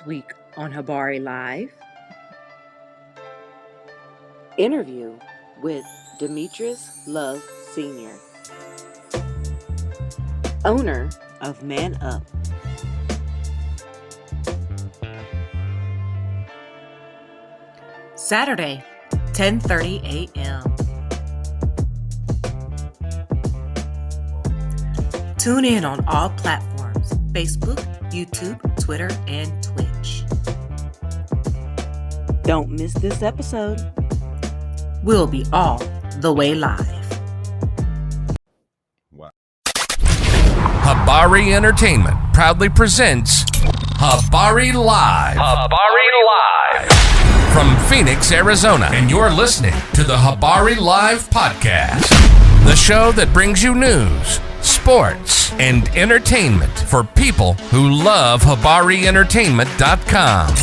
week on Habari Live. Interview with Demetrius Love Sr., owner of Man Up. Saturday, 10:30 a.m. Tune in on all platforms: Facebook, YouTube, Twitter, and Twitch. Don't miss this episode. We'll be all the way live. Wow. Habari Entertainment proudly presents Habari Live. Habari Live. From Phoenix, Arizona. And you're listening to the Habari Live podcast. The show that brings you news, sports, and entertainment for people who love HabariEntertainment.com.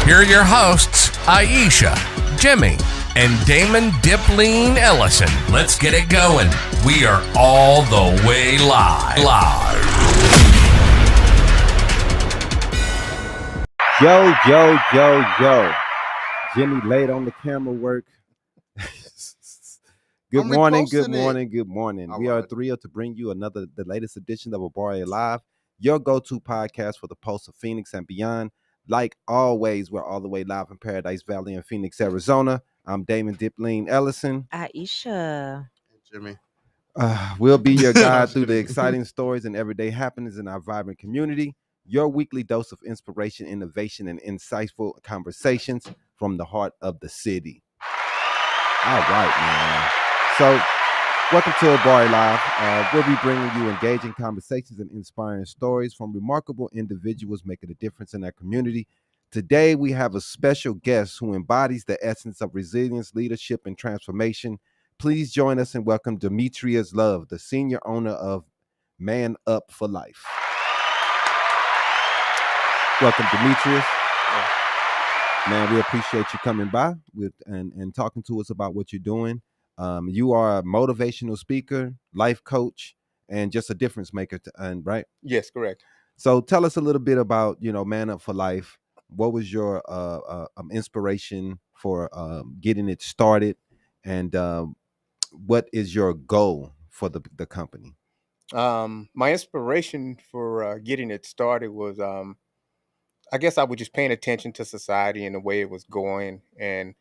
Here are your hosts, Aisha, Jimmy, and Damon Dipleen Ellison. Let's get it going. We are all the way live. Yo. Jimmy late on the camera work. Good morning. We are thrilled to bring you the latest edition of Habari Live, your go-to podcast for the pulse of Phoenix and beyond. Like always, we're all the way live in Paradise Valley in Phoenix, Arizona. I'm Damon Dipleen Ellison. Aisha. Jimmy. We'll be your guide through the exciting stories and everyday happenings in our vibrant community. Your weekly dose of inspiration, innovation, and insightful conversations from the heart of the city. All right, man. So, welcome to Habari Live. We'll be bringing you engaging conversations and inspiring stories from remarkable individuals making a difference in our community. Today, we have a special guest who embodies the essence of resilience, leadership, and transformation. Please join us and welcome Demetrius Love, the senior owner of Man Up for Life. Welcome, Demetrius. Man, we appreciate you coming by and talking to us about what you're doing. You are a motivational speaker, life coach, and just a difference maker, right? Yes, correct. So tell us a little bit about, Man Up for Life. What was your inspiration for getting it started, and what is your goal for the company? My inspiration for getting it started was, I guess I was just paying attention to society and the way it was going, and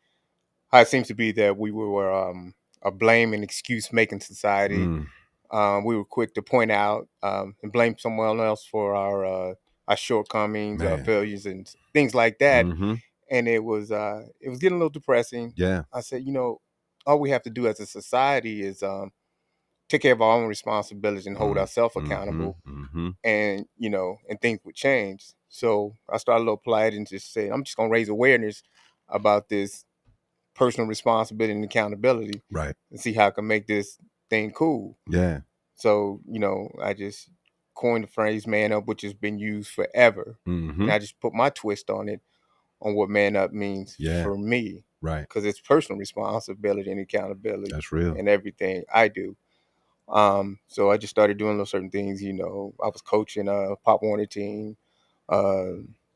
how it seems to be that we were a blame and excuse making society. We were quick to point out and blame someone else for our shortcomings, our failures, and things like that. Mm-hmm. And it was getting a little depressing. Yeah. I said, all we have to do as a society is take care of our own responsibilities and hold ourselves accountable, and things would change. So I started a little polite and just said, I'm just gonna raise awareness about this personal responsibility and accountability, right, and see how I can make this thing cool. Yeah. So I just coined the phrase "man up," which has been used forever, and I just put my twist on it, on what man up means for me, right? Because it's personal responsibility and accountability. That's real. And everything I do. So I just started doing those certain things. I was coaching a Pop Warner team,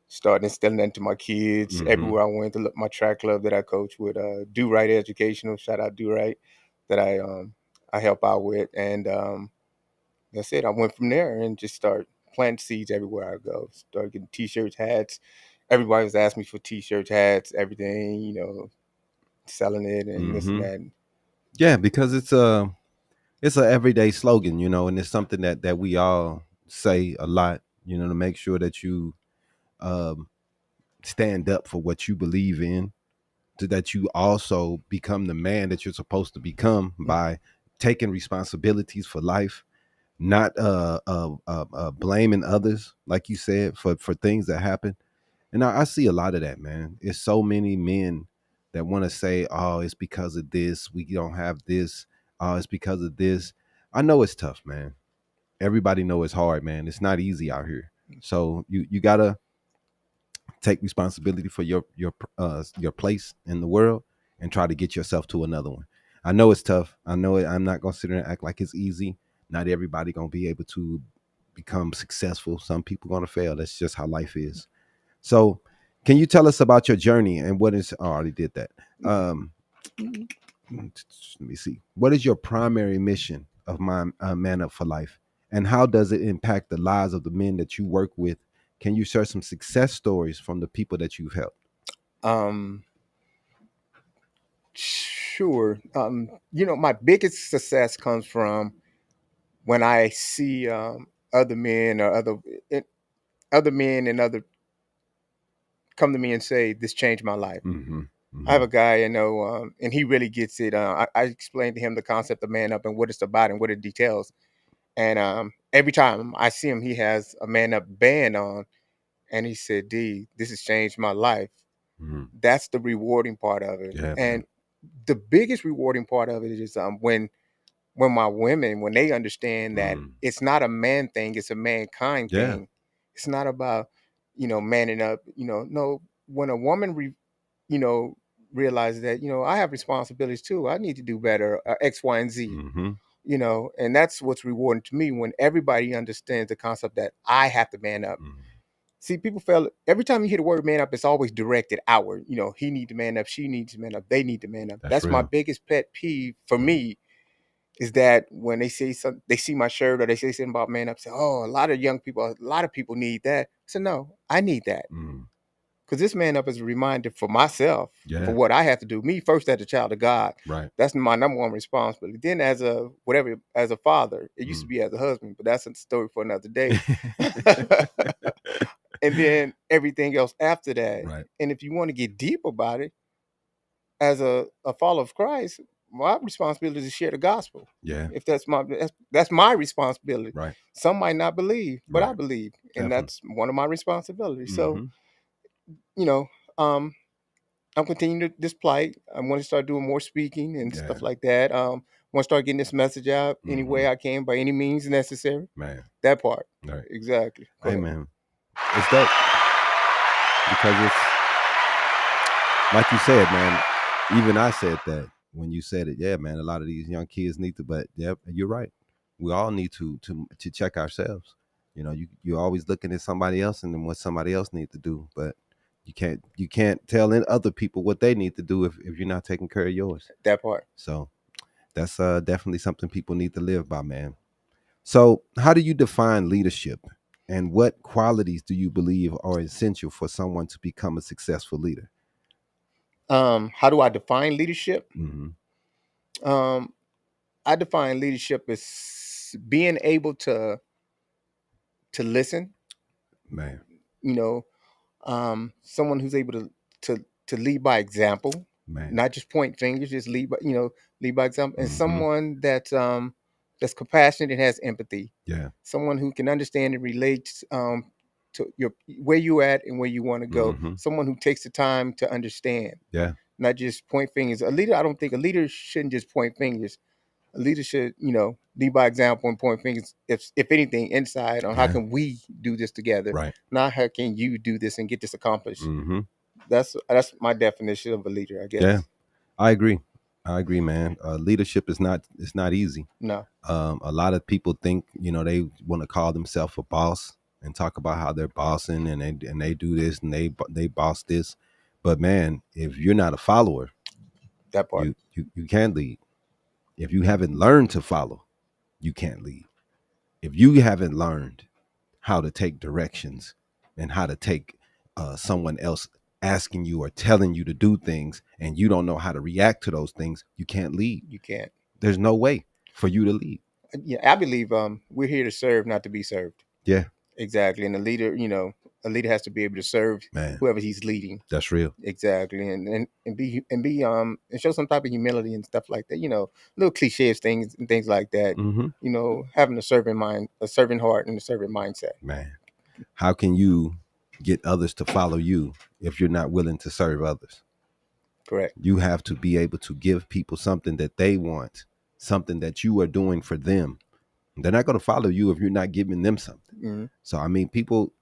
started instilling that into my kids everywhere I went. My track club that I coach with, Do Right Educational, shout out Do Right, that I help out with, and that's it. I went from there and just started planting seeds everywhere I go. Started getting T-shirts, hats. Everybody was asking me for T-shirts, hats, everything. Selling it and this and that. Yeah, because it's an everyday slogan, and it's something that we all say a lot, to make sure that you stand up for what you believe in, so that you also become the man that you're supposed to become by taking responsibilities for life, not blaming others, like you said, for things that happen. And I see a lot of that, man. It's so many men that want to say, oh, it's because of this, we don't have this, oh, it's because of this. I know it's tough, man. Everybody know it's hard, man. It's not easy out here. So you gotta take responsibility for your place in the world and try to get yourself to another one. I know it's tough. I know it. I'm not gonna sit there and act like it's easy. Not everybody gonna be able to become successful. Some people gonna fail. That's just how life is. So Can you tell us about your journey and what is? Oh, I already did that. Let me see. What is your primary mission of my Man Up for Life, and how does it impact the lives of the men that you work with? Can you share some success stories from the people that you've helped? Um, sure. My biggest success comes from when I see other men or other men and other come to me and say, "This changed my life." Mm-hmm. I have Mm-hmm. a guy I know, and he really gets it. I explained to him the concept of man up and what it's about and what it details. And every time I see him, he has a man up band on, and he said, "D, this has changed my life." Mm-hmm. That's the rewarding part of it. Yeah, man. And the biggest rewarding part of it is when my women, when they understand that Mm. it's not a man thing, it's a mankind Yeah. thing. It's not about, manning up, no, when a woman you know, realize that, I have responsibilities too. I need to do better, X, Y, and Z, Mm-hmm. and that's what's rewarding to me when everybody understands the concept that I have to man up. Mm. See, people feel every time you hear the word man up, it's always directed outward. He needs to man up, she needs to man up, they need to man up. That's That's my real. biggest pet peeve for Mm. me is that when they say something, they see my shirt or they say something about man up, say, "Oh, a lot of young people, a lot of people need that." So no, I need that. Mm. Because this man up is a reminder for myself for Yeah. what I have to do. Me first as a child of God. Right. That's my number one responsibility. Then as a father, it used to Mm. be as a husband, but that's a story for another day. And then everything else after that. Right. And if you want to get deep about it, as a follower of Christ, my responsibility is to share the gospel. Yeah. If that's my responsibility. Right. Some might not believe, but I Right. believe, and Definitely. that's one of my responsibilities. So, Mm-hmm. you know, um, I'm continuing to this plight. I want to start doing more speaking and Yeah. stuff like that. Want to start getting this message out any Mm-hmm. way I can by any means necessary. Man. That part, Right. exactly. Go Hey, ahead. man. It's dope because it's like you said, man. Even I said that when you said it. Yeah, man. A lot of these young kids need to, but yeah, you're right. We all need to check ourselves. You're always looking at somebody else and then what somebody else needs to do, but you can't tell in other people what they need to do if you're not taking care of yours. That part. So that's definitely something people need to live by, man. So how do you define leadership, and what qualities do you believe are essential for someone to become a successful leader? How do I define leadership? Mm-hmm. Um, I define leadership as being able to listen. Man, You know, someone who's able to lead by example, man. not just point fingers, just lead by example, and Mm-hmm. someone that's compassionate and has empathy, Yeah. someone who can understand and relate to your where you at and where you want to go, Mm-hmm. someone who takes the time to understand, Yeah. not just point fingers. I don't think a leader shouldn't just point fingers. A leader should, lead by example and point fingers. If anything, inside on how Yeah. can we do this together, Right. not how can you do this and get this accomplished. Mm-hmm. That's my definition of a leader, I Yeah. guess. I agree. I agree, man. Leadership is not it's not easy. No, A lot of people think they want to call themselves a boss and talk about how they're bossing and they do this and they boss this, but man, if you're not a follower, that part. you can't lead. If you haven't learned to follow, you can't lead. If you haven't learned how to take directions and how to take someone else asking you or telling you to do things and you don't know how to react to those things, you can't lead. You can't. There's no way for you to lead. Yeah, I believe we're here to serve, not to be served. Yeah, Exactly. And a leader has to be able to serve man, whoever he's leading. that's real. Exactly. And show some type of humility and stuff like that. Little cliches things and things like that. Mm-hmm. Having a servant mind, a servant heart, and a servant mindset. Man, how can you get others to follow you if you're not willing to serve others? Correct. You have to be able to give people something that they want, something that you are doing for them. They're not going to follow you if you're not giving them something. Mm-hmm. So I mean,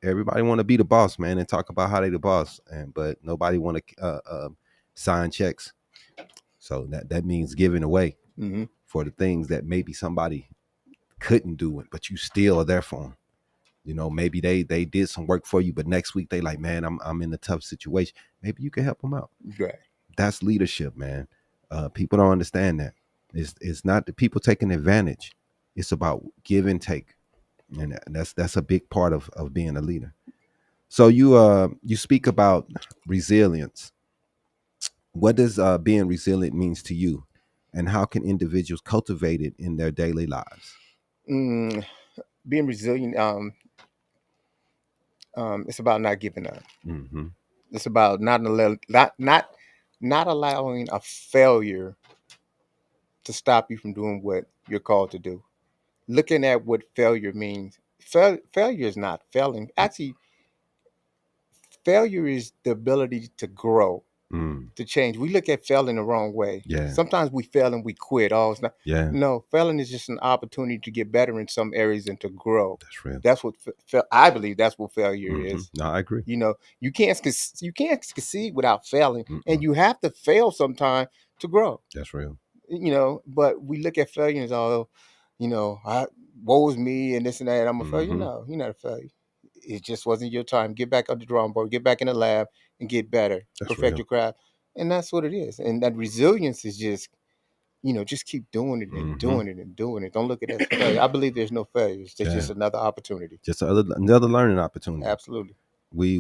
everybody want to be the boss, man, and talk about how they the boss, but nobody want to sign checks. So that means giving away Mm-hmm. for the things that maybe somebody couldn't do it, but you still are there for them. You know, maybe they did some work for you, but next week they like, man, I'm in a tough situation. Maybe you can help them out. Right. That's leadership, man. People don't understand that. It's not the people taking advantage. It's about give and take, and that's a big part of being a leader. So you speak about resilience. What does being resilient means to you, and how can individuals cultivate it in their daily lives? Mm, being resilient, it's about not giving up. Mm-hmm. It's about not allowing a failure to stop you from doing what you're called to do. Looking at what failure means. Failure is not failing. Actually, failure is the ability to grow, Mm. to change. We look at failing the wrong way. Yeah. Sometimes we fail and we quit. Oh, it's not. Yeah. No, failing is just an opportunity to get better in some areas and to grow. That's real. That's what I believe. That's what failure Mm-hmm. is. No, I agree. You know, you can't succeed without failing, Mm-mm. and you have to fail sometime to grow. That's real. You know, but we look at failure as all, woe is me and this and that. I'm a failure. Mm-hmm. No, you're not a failure. It just wasn't your time. Get back on the drawing board. Get back in the lab and get better. That's Perfect real. your craft, and that's what it is. And that resilience is just, just keep doing it and Mm-hmm. doing it and doing it. Don't look at it as failure. I believe there's no failures. It's just another opportunity. Just another learning opportunity. Absolutely. We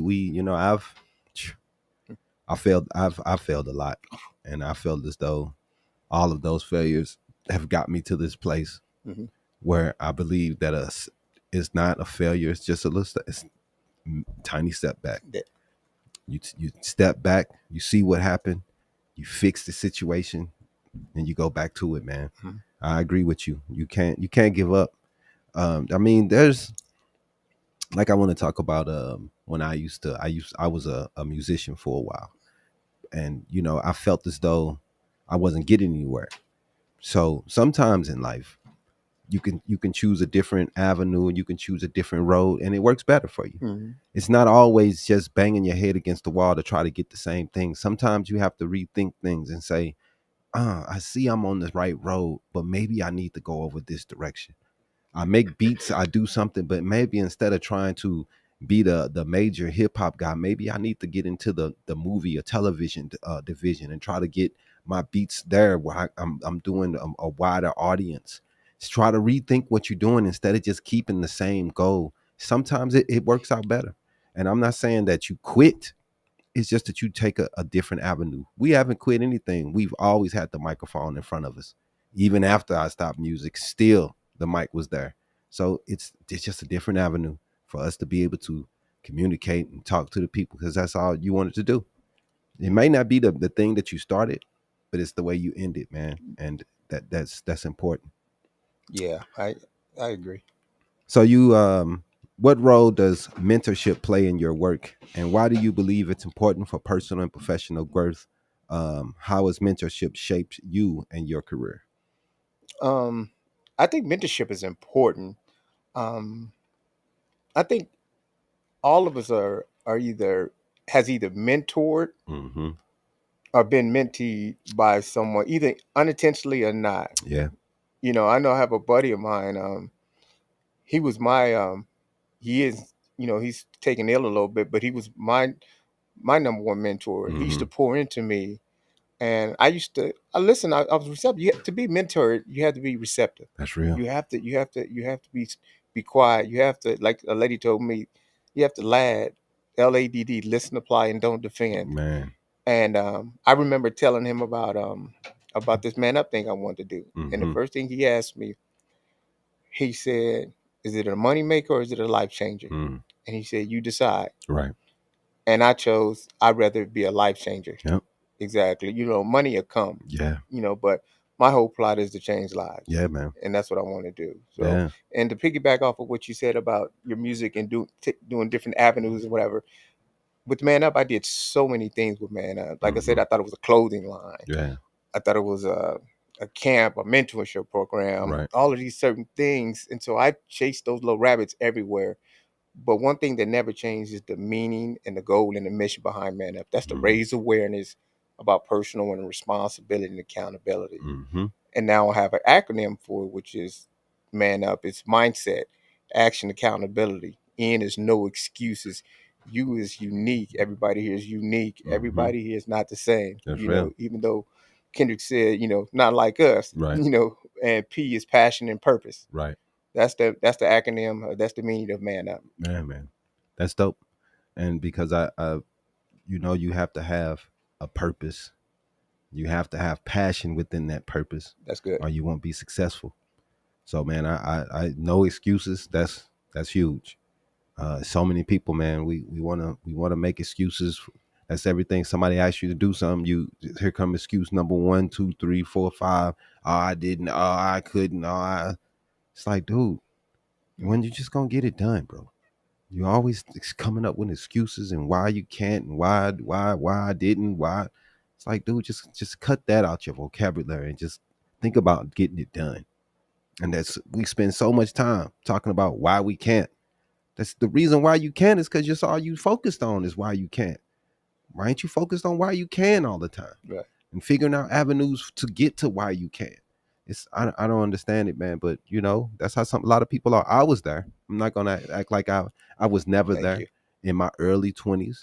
I failed. I failed a lot, and I felt as though all of those failures have got me to this place Mm-hmm. where I believe that it's not a failure. It's just it's tiny step back. Yeah. You step back. You see what happened. You fix the situation, and you go back to it, man. Mm-hmm. I agree with you. You can't give up. I mean, there's like I want to talk about when I was a musician for a while, and I felt as though I wasn't getting anywhere. So sometimes in life you can choose a different avenue, and you can choose a different road, and it works better for you. Mm-hmm. It's not always just banging your head against the wall to try to get the same thing. Sometimes you have to rethink things and say, I see I'm on the right road, but maybe I need to go over this direction. I make beats, I do something, but maybe instead of trying to be the major hip hop guy, maybe I need to get into the movie or television division and try to get my beats there where I'm doing a wider audience. Just try to rethink what you're doing instead of just keeping the same goal. Sometimes it works out better. And I'm not saying that you quit. It's just that you take a different avenue. We haven't quit anything. We've always had the microphone in front of us. Even after I stopped music, still the mic was there. So it's just a different avenue for us to be able to communicate and talk to the people, because that's all you wanted to do. It may not be the thing that you started, but it's the way you end it, man. And that's important. Yeah, I agree. So what role does mentorship play in your work, and why do you believe it's important for personal and professional growth? How has mentorship shaped you and your career? Um, I think mentorship is important. Um, I think all of us are either mentored Mm-hmm. or been mentored by someone, either unintentionally or not. Yeah. I know I have a buddy of mine. He was my he is he's taken ill a little bit, but he was my number one mentor. He used Mm-hmm. to pour into me, and I listen. I was receptive. To be mentored, you have to be receptive. That's real. You have to be quiet. You have to, like a lady told me, you have to LADD, listen, apply, and don't defend. Man. And I remember telling him about this man up thing I wanted to do. And the Mm-hmm. first thing he asked me, he said, "Is it a money maker or is it a life changer?" Mm. And he said, "You decide." Right. And I chose, I'd rather it be a life changer. Yep. Exactly. Money will come. Yeah. But my whole plot is to change lives. Yeah, man. And that's what I want to do. So, Yeah. and to piggyback off of what you said about your music and doing different avenues or whatever, with Man Up, I did so many things with Man Up. Like I said, Mhm. I thought it was a clothing line. Yeah. I thought it was a camp, a mentorship program, Right. all of these certain things. And so I chased those little rabbits everywhere. But one thing that never changed is the meaning and the goal and the mission behind Man Up. That's to Mhm. raise awareness about personal and responsibility and accountability. Mm-hmm. And now I have an acronym for it, which is Man Up. It's mindset, action, accountability, end is no excuses. You is unique. Everybody here is unique. Everybody here is not the same. That's You know, real. even though Kendrick said, not like us. Right. And P is passion and purpose. Right. That's the acronym. That's the meaning of man up. Man, that's dope. And because I you have to have a purpose. You have to have passion within that purpose, That's good. or you won't be successful. So, man, I no excuses. That's huge. So many people, man, we wanna make excuses. That's everything. Somebody asks you to do something, here come excuse number 1, 2, 3, 4, 5. Oh, I didn't. Oh, I couldn't. It's like, dude, when you just gonna get it done, bro? You always coming up with excuses and why you can't and why I didn't, why. It's like, dude, just cut that out your vocabulary and just think about getting it done. And we spend so much time talking about why we can't. That's the reason why you can't, is because just all you focused on is why you can't. Why ain't you focused on why you can all the time? Right. And figuring out avenues to get to why you can. I don't understand it, man. But that's how a lot of people are. I was there. I'm not gonna act like I was never Thank there. you. In my early 20s,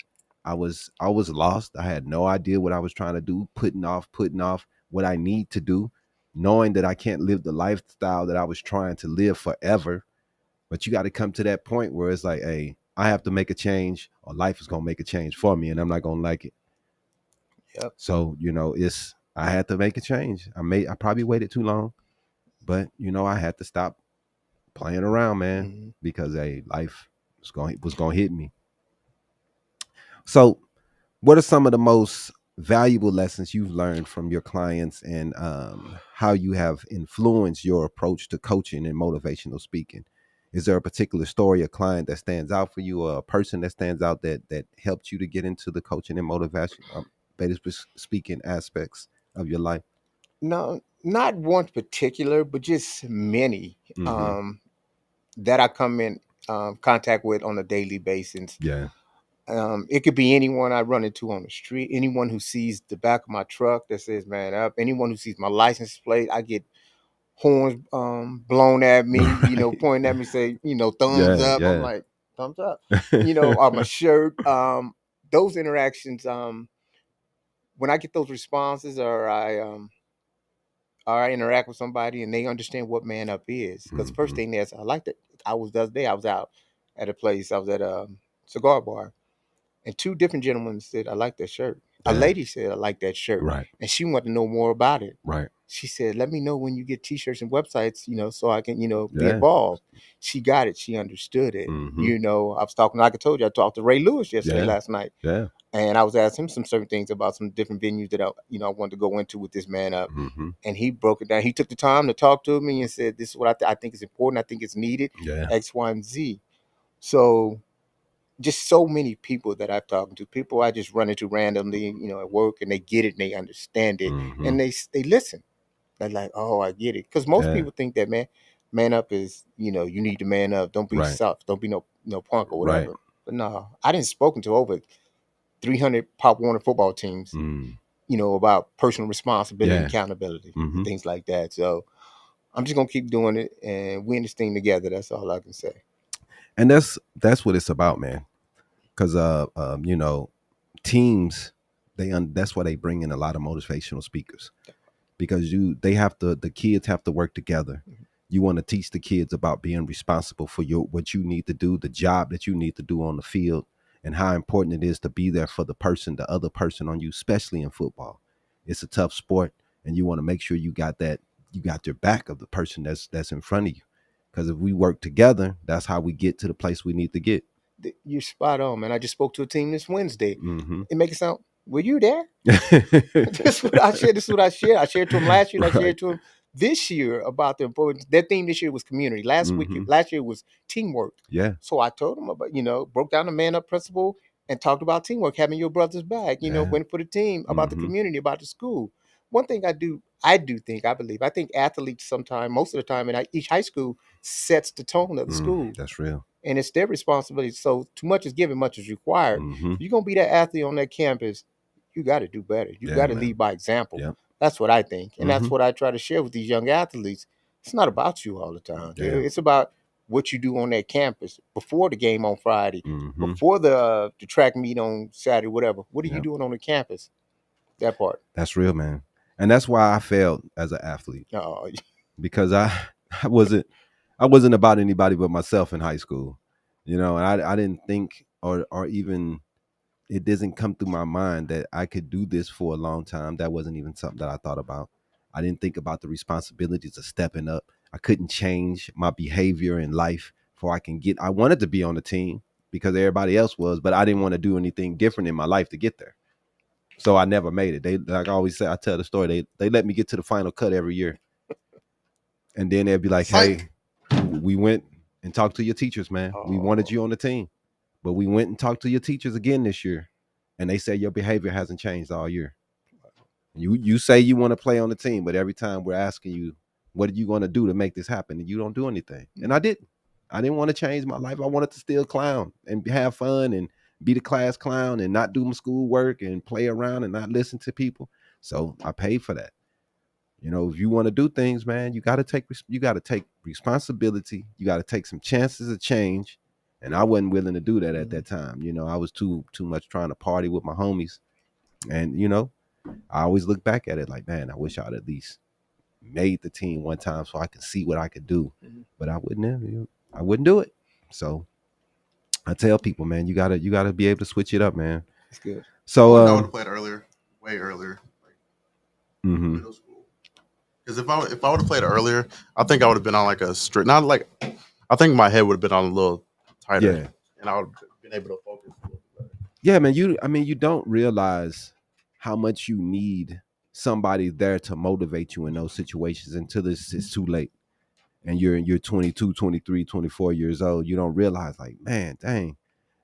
I was lost. I had no idea what I was trying to do, putting off what I need to do, knowing that I can't live the lifestyle that I was trying to live forever. But you got to come to that point where it's like, hey, I have to make a change, or life is gonna make a change for me, and I'm not gonna like it. Yep. So I had to make a change. I probably waited too long, but I had to stop playing around, man, because life was gonna hit me. So, what are some of the most valuable lessons you've learned from your clients, and how you have influenced your approach to coaching and motivational speaking? Is there a particular story, a client that stands out for you, or a person that stands out that helped you to get into the coaching and motivation speaking aspects of your life? No, not one particular, but just many that I come in contact with on a daily basis. Yeah. It could be anyone I run into on the street, anyone who sees the back of my truck that says "man up," anyone who sees my license plate. I get horns blown at me, Right. pointing at me, say, thumbs Yeah, up. I'm yeah. like, thumbs up, or my shirt. Those interactions, when I get those responses, or I interact with somebody and they understand what man up is. Because the first thing is, I like that. The other day I was out at a place. I was at a cigar bar, and 2 different gentlemen said, "I like that shirt." A Yeah. lady said, "I like that shirt," Right. and she wanted to know more about it. Right. She said, "Let me know when you get T-shirts and websites, so I can, be Yeah. involved." She got it. She understood it. Mhm. I was talking. Like I told you, I talked to Ray Lewis Yeah. last night, Yeah. and I was asking him some certain things about some different venues that I wanted to go into with this man up. And he broke it down. He took the time to talk to me and said, "This is what I think is important. I think it's needed. Yeah. X, Y, and Z." So just so many people that I've talked to, people I just run into randomly, at work, and they get it and they understand it, and they listen. They're like, "Oh, I get it," because most Yeah. people think that man up is, you need to man up. Don't be Right. soft. Don't be no punk or Right. whatever. But no, I didn't spoken to over 300 Pop Warner football teams, about personal responsibility, Yeah. accountability, and things like that. So I'm just gonna keep doing it and win this thing together. That's all I can say. And that's what it's about, man. Because teams, that's why they bring in a lot of motivational speakers, because the kids have to work together. You want to teach the kids about being responsible for what you need to do, the job that you need to do on the field, and how important it is to be there for the other person on you, especially in football. It's a tough sport, and you want to make sure you got your back of the person that's in front of you. Because if we work together, that's how we get to the place we need to get. You're spot on, man. I just spoke to a team this Wednesday. It make it sound, were you there? This is what I shared. This is what I shared. I shared to him last year. And I shared to him this year about the importance. Their theme this year was community. Last year was teamwork. Yeah. So I told him about, broke down the man up principle and talked about teamwork, having your brother's back, went for the team, about the community, about the school. One thing I think athletes sometimes, most of the time in each high school, sets the tone of the school. That's real. And it's their responsibility. So too much is given, much is required. If you're going to be that athlete on that campus, you got to do better. You got to lead by example. Yep. That's what I think. And that's what I try to share with these young athletes. It's not about you all the time. Yeah. It's about what you do on that campus before the game on Friday, Mm-hmm. before the track meet on Saturday, whatever. What are you Yep. doing on the campus? That part. That's real, man. And that's why I failed as an athlete, Oh, because I wasn't about anybody but myself in high school. And I didn't think or even it doesn't come through my mind that I could do this for a long time. That wasn't even something that I thought about. I didn't think about the responsibilities of stepping up. I couldn't change my behavior in life before I wanted to be on the team because everybody else was, but I didn't want to do anything different in my life to get there. So I never made it. They, like I always say, I tell the story. They let me get to the final cut every year, and then they'd be like, "Hey, we went and talked to your teachers, man. We wanted you on the team, but we went and talked to your teachers again this year, and they said your behavior hasn't changed all year. You say you want to play on the team, but every time we're asking you, what are you going to do to make this happen, and you don't do anything." And I didn't. I didn't want to change my life. I wanted to still clown and have fun and be the class clown and not do my school work and play around and not listen to people. So I paid for that. If you want to do things, man, you got to take responsibility. You got to take some chances of change. And I wasn't willing to do that at that time. I was too much trying to party with my homies. And I always look back at it like, man, I wish I'd at least made the team one time so I could see what I could do. But I wouldn't do it. So I tell people, man, you gotta be able to switch it up, man. that's good. So I would have played earlier, way earlier, like middle school. Because if I would have played earlier, I think I would have been on like a strict, not like, I think my head would have been on a little tighter, Yeah. and I would have been able to focus a little better. Yeah, man. You don't realize how much you need somebody there to motivate you in those situations until it's too late. And you're 22, 23, 24 years old. You don't realize, like, man, dang,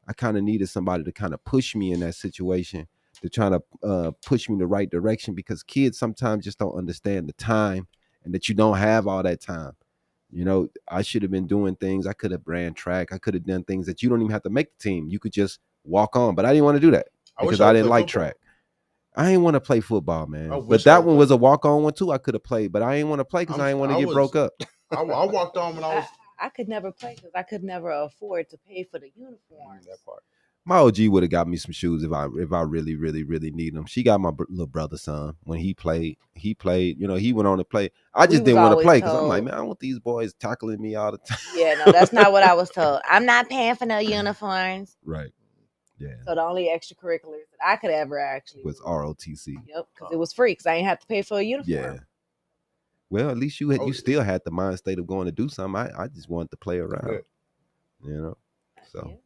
I kind of needed somebody to kind of push me in that situation, to try to push me in the right direction, because kids sometimes just don't understand the time and that you don't have all that time. I should have been doing things. I could have ran track. I could have done things that you don't even have to make the team. You could just walk on. But I didn't want to do that because I didn't like track. I didn't want to play football, man. But that one was a walk-on one too. I could have played, but I didn't want to play because I didn't want to get broke up. I walked on when I was. I could never play because I could never afford to pay for the uniforms. That part. My OG would have got me some shoes if I really, really, really need them. She got my little brother's son when he played. He played. He went on to play. I just didn't want to play because I'm like, man, I don't want these boys tackling me all the time. Yeah, no, that's not what I was told. I'm not paying for no uniforms. Right. Yeah. So the only extracurriculars that I could ever actually was ROTC. Yep, because it was free because I didn't have to pay for a uniform. Yeah. Well, at least you still had the mind state of going to do something. I just wanted to play around. So.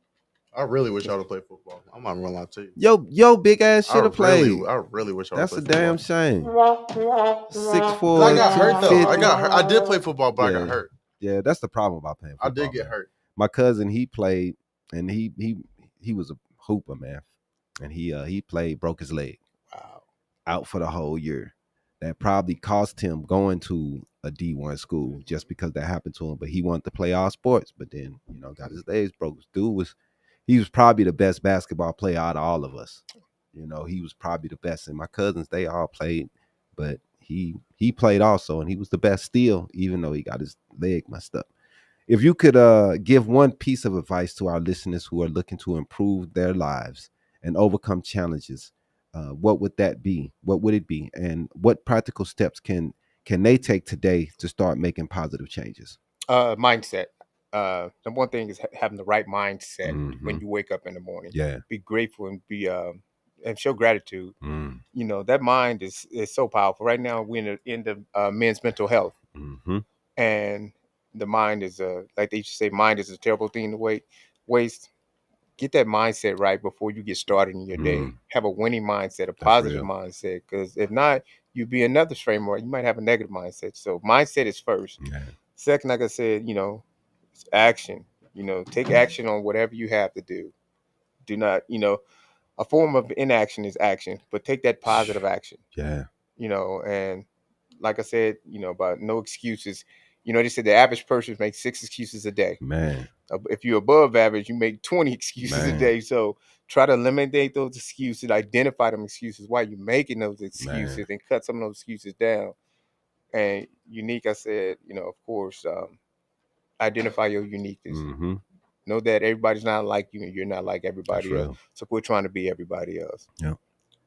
I really wish I would have played football. I'm not gonna lie to you. Yo, big ass should have played. I really wish I would have played football. That's a damn shame. 6'4". I got hurt though. I got hurt. I did play football, but I got hurt. Yeah, that's the problem about playing football. I did get hurt. My cousin, he played, and he was a hooper, man. And he played, broke his leg. Wow. Out for the whole year. That probably cost him going to a D1 school just because that happened to him. But he wanted to play all sports, but then, got his legs broke. He was probably the best basketball player out of all of us. He was probably the best. And my cousins, they all played, but he played also, and he was the best still, even though he got his leg messed up. If you could give one piece of advice to our listeners who are looking to improve their lives and overcome challenges, what would that be? What would it be? And what practical steps can they take today to start making positive changes? Mindset. The one thing is having the right mindset when you wake up in the morning. Yeah. Be grateful and be and show gratitude. That mind is so powerful. Right now we're in the men's mental health, and the mind is like they used to say, mind is a terrible thing to waste. Get that mindset right before you get started in your day. Have a winning mindset, a positive mindset, because if not, you'll be another framework. You might have a negative mindset. So mindset is first. Yeah. Second, like I said, it's action. Take action on whatever you have to do. Do not, a form of inaction is action, but take that positive action. Yeah. And like I said, about no excuses. They said the average person makes 6 excuses a day. Man. If you're above average, you make 20 excuses a day. So try to eliminate those excuses, identify them excuses, why you're making those excuses, and cut some of those excuses down. And unique, I said, of course, identify your uniqueness. Mm-hmm. Know that everybody's not like you and you're not like everybody That's else. real. So quit trying to be everybody else. Yeah.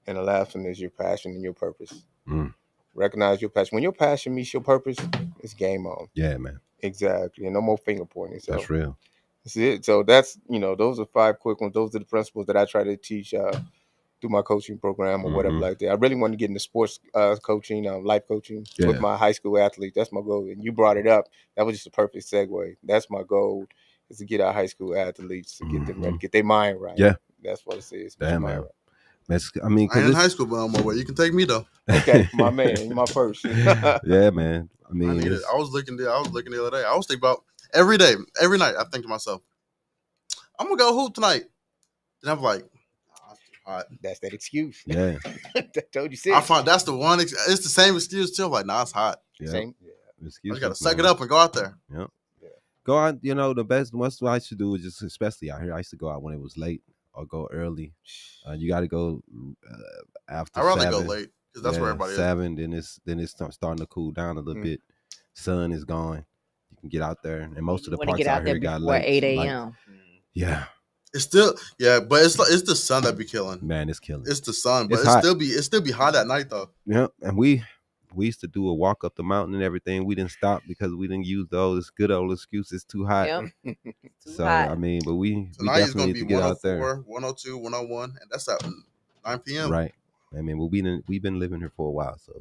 And the last one is your passion and your purpose. Mm. Recognize your passion. When your passion meets your purpose, it's game on. Yeah, man. Exactly. And no more finger pointing. So That's real. that's it. So that's, those are 5 quick ones. Those are the principles that I try to teach through my coaching program or whatever like that. I really want to get into sports coaching, life coaching with my high school athletes. That's my goal. And you brought it up. That was just a perfect segue. That's my goal, is to get our high school athletes to get them ready, get their mind right. Yeah. That's what it is. Damn, man. Right. I mean, I ain't in high school, but I'm on my way. You can take me though. Okay, my man, you're my first. Yeah, man. I I mean, need it. I was looking the other day. I was thinking about every day, every night. I think to myself, I'm gonna go hoop tonight. And I'm like, oh, it's too hot. That's that excuse. yeah. I told you six. I find that's the one. It's the same excuse too. I'm like, nah, it's hot. Yeah. Same. I Excuses, just gotta suck man. it up and go out there. Yeah. Go out, the best what I used to do is just, especially out here, I used to go out when it was late or go early. You got to go after I'd rather 7. go late because that's where everybody 7, then it's starting to cool down a little bit. Sun is gone. You can get out there, and most of the Want to parks get out out there here got before lights. 8 Like, a.m. yeah, is. It's still but it's the sun that be killing. man, it's killing. It's the sun, but It's it hot. still be hot at night though. Yeah, and we used to do a walk up the mountain and everything. We didn't stop because we didn't use those good old excuses. Too hot. Yep. So hot. I mean, but we Tonight is definitely gonna need be to get out there. 104, 102, 101, and that's at 9 p.m. Right. I mean, well, we've been living here for a while, so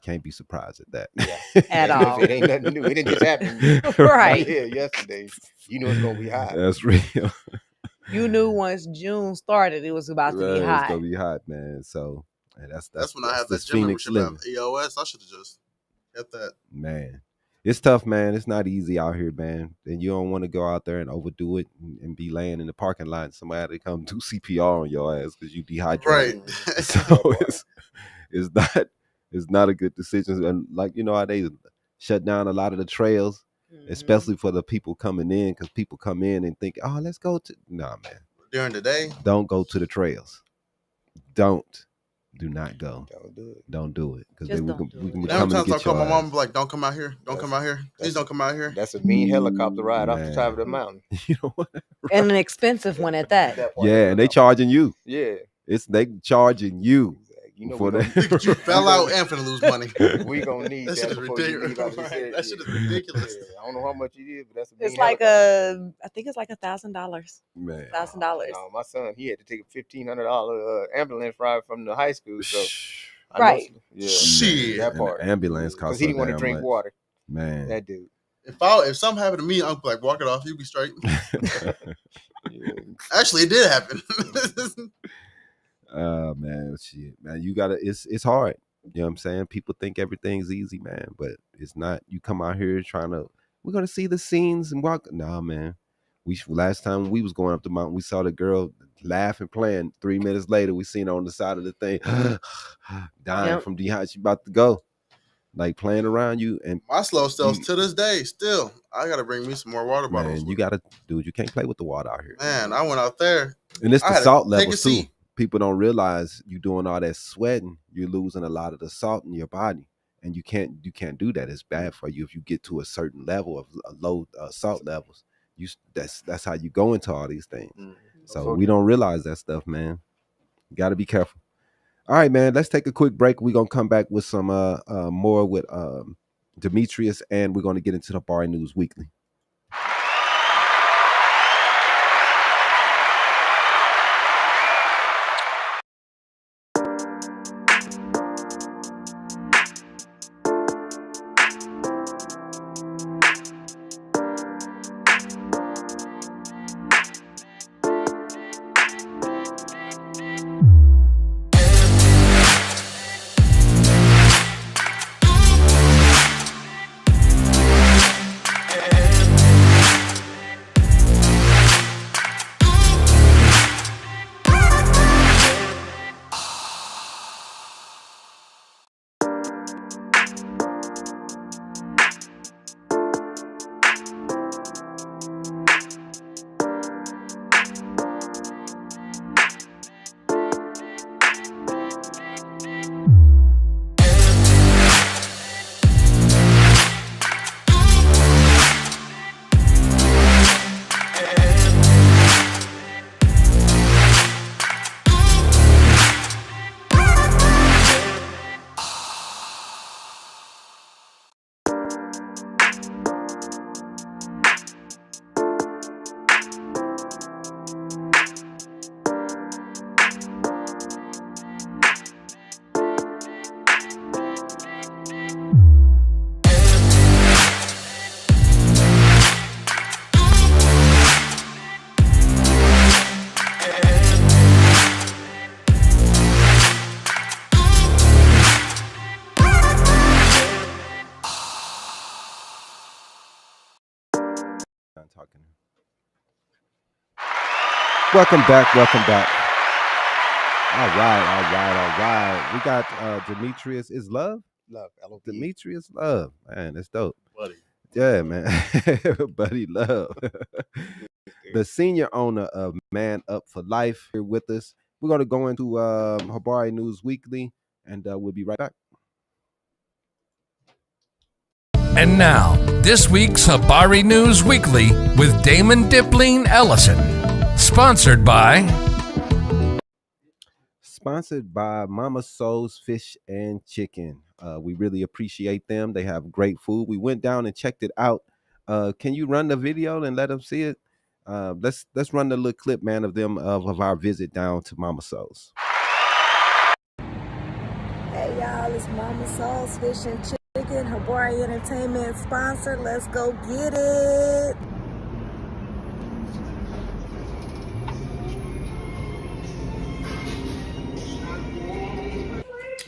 can't be surprised at that. At all. It ain't nothing new. It didn't just happen. Right. Yeah, yesterday. You know it's gonna be hot. That's real. You knew once June started, it was about to be It's hot. gonna be hot, man. So and that's That's when I had that this gym Phoenix membership living. at EOS. I should have just kept that. Man, it's tough, man. It's not easy out here, man. And you don't want to go out there and overdo it and be laying in the parking lot and somebody come do CPR on your ass because you dehydrated. Right. So it's not a good decision. And like how they shut down a lot of the trails, especially for the people coming in, because people come in and think, oh, let's go to man. During the day, Don't go to the trails. Do not go. Don't do it. Don't do it because Just we don't can do it. be how coming many to times I get call your my mom ass. and be like, "Don't come out here. Don't come out here. Please don't come out here." That's a mean helicopter ride off the Man. top of the mountain. You know what? And an expensive one at that. Yeah, and they charging you. Yeah. They charging you. You know For we that. You fell out and finna lose money. we gonna need That that shit is before you ridiculous. leave out this Right, area. that shit is ridiculous. Yeah, I don't know how much it is, but that's a It's mean like helicopter. I think it's like $1,000. Man. $1,000. No, my son, he had to take a $1,500 ambulance ride from the high school. So I Right. know, yeah, Shit. that And part. the ambulance Because costs he didn't want to damn drink much. water. Man. That dude. If something happened to me, I'm like, walk it off. You be straight. Yeah. Actually, it did happen. Man, shit. Man, you gotta it's hard. You know what I'm saying? People think everything's easy, man, but it's not. You come out here we're gonna see the scenes and walk. Nah, man. Last time we was going up the mountain, we saw the girl laughing, playing. 3 minutes later, we seen her on the side of the thing, dying from dehydration. She about to go, like playing around you. And My slow selves to this day, still, I gotta bring me some more water bottles. man, you gotta, dude. You can't play with the water out here. Man, I went out there. And it's I the had to salt take levels a too. seat. People don't realize you doing all that sweating, you're losing a lot of the salt in your body, and you can't do that. It's bad for you if you get to a certain level of low salt levels. That's how you go into all these things. So we don't realize that stuff, man. You got to be careful. All right, man. Let's take a quick break. We're gonna come back with some more with Demetrius, and we're gonna get into the Habari News Weekly. talking. Welcome back. All right. We got Demetrius is Love. Love, LOV. Demetrius Love. Man, that's dope. Buddy. Yeah, man. Buddy Love. The senior owner of Man Up for Life here with us. We're going to go into Habari News Weekly, and we'll be right back. And now, this week's Habari News Weekly with Damon Dipling Ellison. Sponsored by Mama Soul's Fish and Chicken. We really appreciate them. They have great food. We went down and checked it out. Can you run the video and let them see it? Let's run the little clip, man, of them of our visit down to Mama Soul's. Hey y'all, it's Mama Soul's Fish and Chicken, Habari Entertainment sponsor. Let's go get it.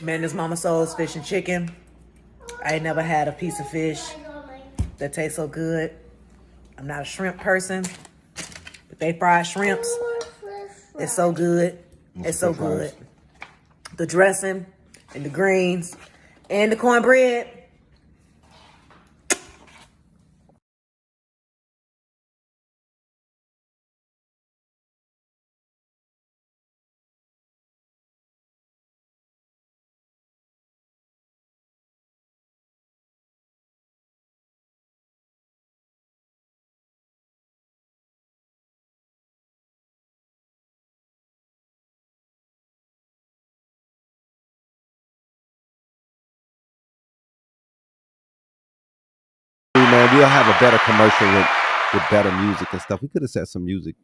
Man, this Mama Soul's Fish and Chicken. I ain't never had a piece of fish that tastes so good. I'm not a shrimp person, but they fried shrimps. It's so good. It's so good. The dressing and the greens and the cornbread. Man, we'll have a better commercial with better music and stuff. We could have set some music,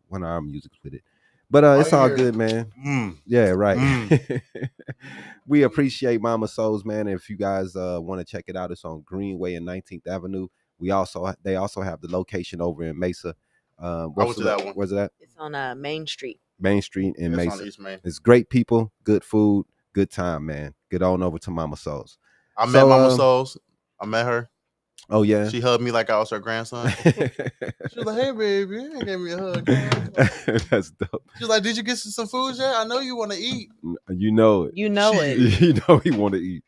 one of our music with it, but it's all good, man. Yeah, right. We appreciate Mama Soul's, man. And if you guys want to check it out, it's on Greenway and 19th Avenue. They also have the location over in Mesa. What's that one? Where's it at? It's on Main Street. Main Street in It's Mesa. on East Main. It's great people, good food, good time, man. Get on over to Mama Soul's. I met Mama Soul's. I met her. Oh yeah. She hugged me like I was her grandson. She was like, "Hey, baby," and gave me a hug. That's dope. She was like, "Did you get some food yet? I know you want to eat." You know it. You know it. You know he want to eat.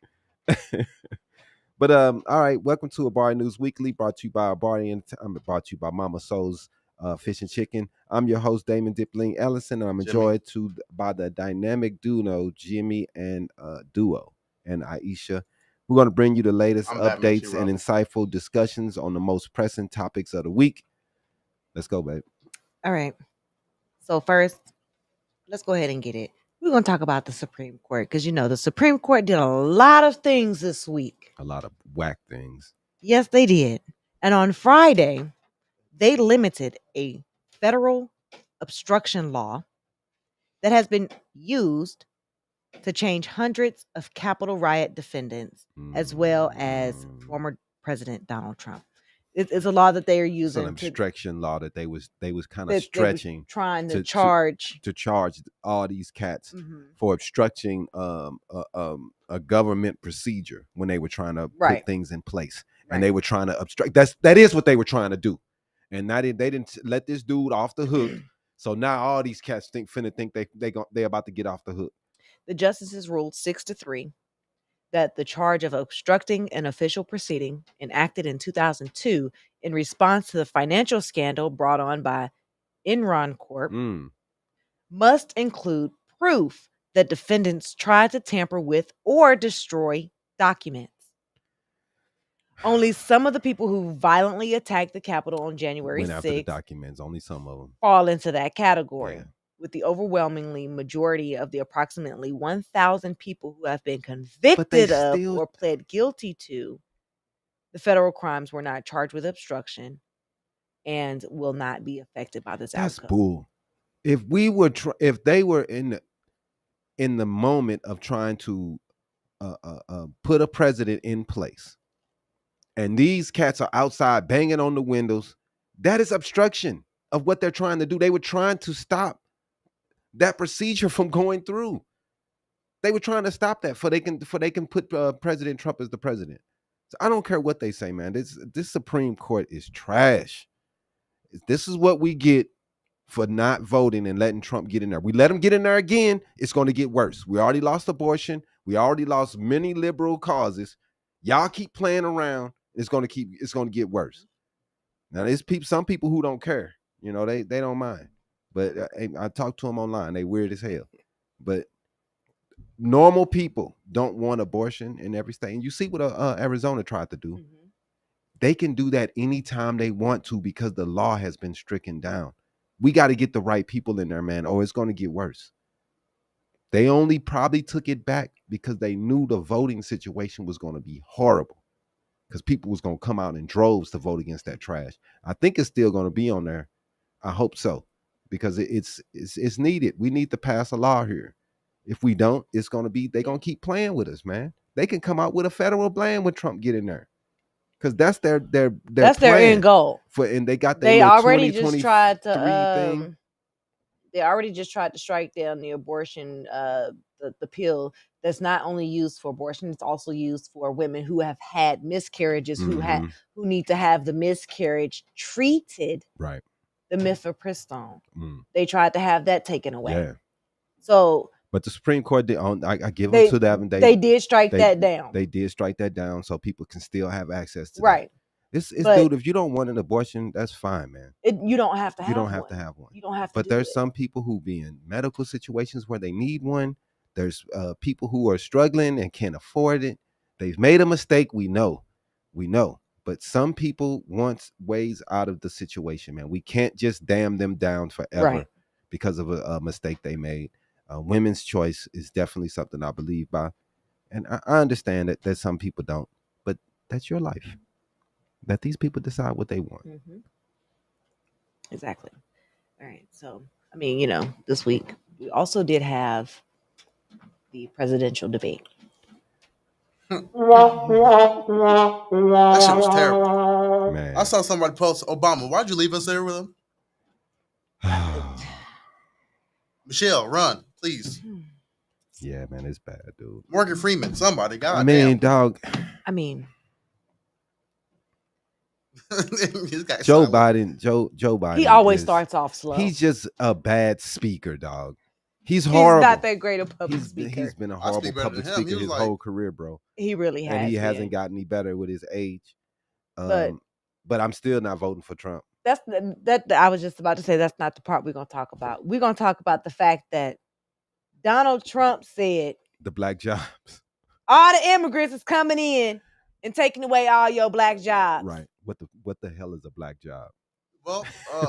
But all right. Welcome to Habari News Weekly, brought to you by Habari, and I'm brought to you by Mama Soul's Fish and Chicken. I'm your host Damon Dipling Ellison, and I'm joined by the dynamic duo Jimmy and Aisha. We're going to bring you the latest updates and insightful discussions on the most pressing topics of the week. Let's go, babe. All right. So first, let's go ahead and get it. We're going to talk about the Supreme Court because, the Supreme Court did a lot of things this week. A lot of whack things. Yes, they did. And on Friday, they limited a federal obstruction law that has been used to change hundreds of Capitol riot defendants, as well as former President Donald Trump. It's a law that they are using. It's an obstruction law that they was kind of stretching, trying to charge all these cats for obstructing a government procedure when they were trying to put things in place, and they were trying to obstruct. That is what they were trying to do, and they didn't let this dude off the hook. So now all these cats think they're about to get off the hook. The justices ruled 6-3 that the charge of obstructing an official proceeding enacted in 2002 in response to the financial scandal brought on by Enron Corp must include proof that defendants tried to tamper with or destroy documents. Only some of the people who violently attacked the Capitol on January 6th after the documents. Only some of them fall into that category. Yeah. With the overwhelmingly majority of the approximately 1,000 people who have been convicted of or pled guilty to the federal crimes were not charged with obstruction and will not be affected by this outcome. That's bull. If they were in the moment of trying to put a president in place, and these cats are outside banging on the windows, that is obstruction of what they're trying to do. They were trying to stop that procedure from going through. They were trying to stop that for they can put President Trump as the president. So I don't care what they say, man. This Supreme Court is trash. This is what we get for not voting and letting Trump get in there. We let him get in there again, it's going to get worse. We already lost abortion. We already lost many liberal causes. Y'all keep playing around. It's going to get worse. Now, there's some people who don't care. You know, they don't mind. But I talk to them online. They weird as hell. But normal people don't want abortion in every state. And you see what Arizona tried to do. Mm-hmm. They can do that anytime they want to because the law has been stricken down. We got to get the right people in there, man, or it's going to get worse. They only probably took it back because they knew the voting situation was going to be horrible because people was going to come out in droves to vote against that trash. I think it's still going to be on there. I hope so because it's needed. We need to pass a law here. If we don't, they're going to keep playing with us, man. They can come out with a federal ban when Trump get in there. Because that's their their end goal. And they got they already just tried to they already just tried to strike down the abortion the pill that's not only used for abortion, it's also used for women who have had miscarriages, mm-hmm. who need to have the miscarriage treated, right? The mifepristone. They tried to have that taken away. Yeah. So, but the Supreme Court did. I give them to that. They did strike that down. They did strike that down, so people can still have access to right. That. It's dude. If you don't want an abortion, that's fine, man. You don't have to have. You don't have one. To have one. You don't have to. But there's some people who be in medical situations where they need one. There's people who are struggling and can't afford it. They've made a mistake. We know. But some people want ways out of the situation, man. We can't just damn them down forever because of a mistake they made. Women's choice is definitely something I believe by. And I understand that some people don't. But that's your life. Let these people decide what they want. Mm-hmm. Exactly. All right. So, I mean, this week we also did have the presidential debate. That shit was terrible. Man. I saw somebody post, Obama, why'd you leave us there with him? Michelle, run, please. Yeah, man, it's bad, dude. Morgan Freeman, somebody, goddamn. I mean, dog. Joe Biden. He always starts off slow. He's just a bad speaker, dog. He's horrible. He's not that great a public speaker. He's been a horrible public speaker his whole career, bro. He really has. And he hasn't gotten any better with his age. But I'm still not voting for Trump. That I was just about to say that's not the part we're going to talk about. We're going to talk about the fact that Donald Trump said the black jobs. All the immigrants is coming in and taking away all your black jobs. Right. What the hell is a black job? Well,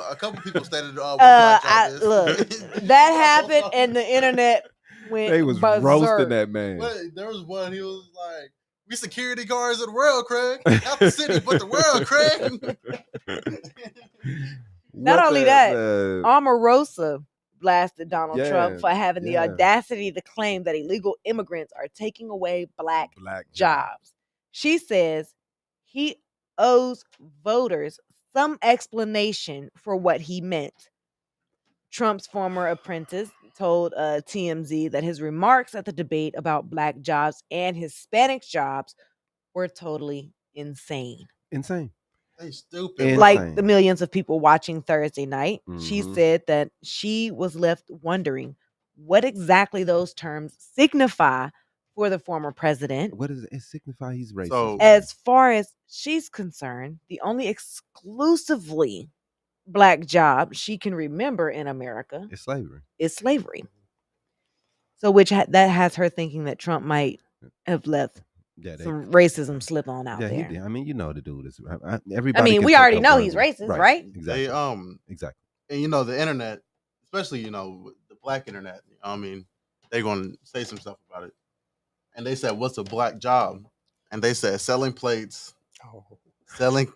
a couple people stated what black job is. Look, that happened and the internet went They was berserk. roasting that man. But there was one, he was like, we security guards of the world, Craig. Not the city, but the world, Craig. Not only that, Omarosa blasted Donald Trump for having the audacity to claim that illegal immigrants are taking away black jobs. She says he owes voters some explanation for what he meant. Trump's former apprentice told TMZ that his remarks at the debate about black jobs and Hispanic jobs were totally insane. They stupid. Like the millions of people watching Thursday night, she said that she was left wondering what exactly those terms signify for the former president. What does it signify? He's racist. So, as far as she's concerned, the only exclusively black job she can remember in America is slavery. So that has her thinking that Trump might have left some racism slip on out there. He did. I mean, the dude is everybody. We already know he's racist, right? Exactly. Exactly. And the internet, especially the black internet. They're going to say some stuff about it. And they said, "What's a black job?" And they said, "Selling plates, selling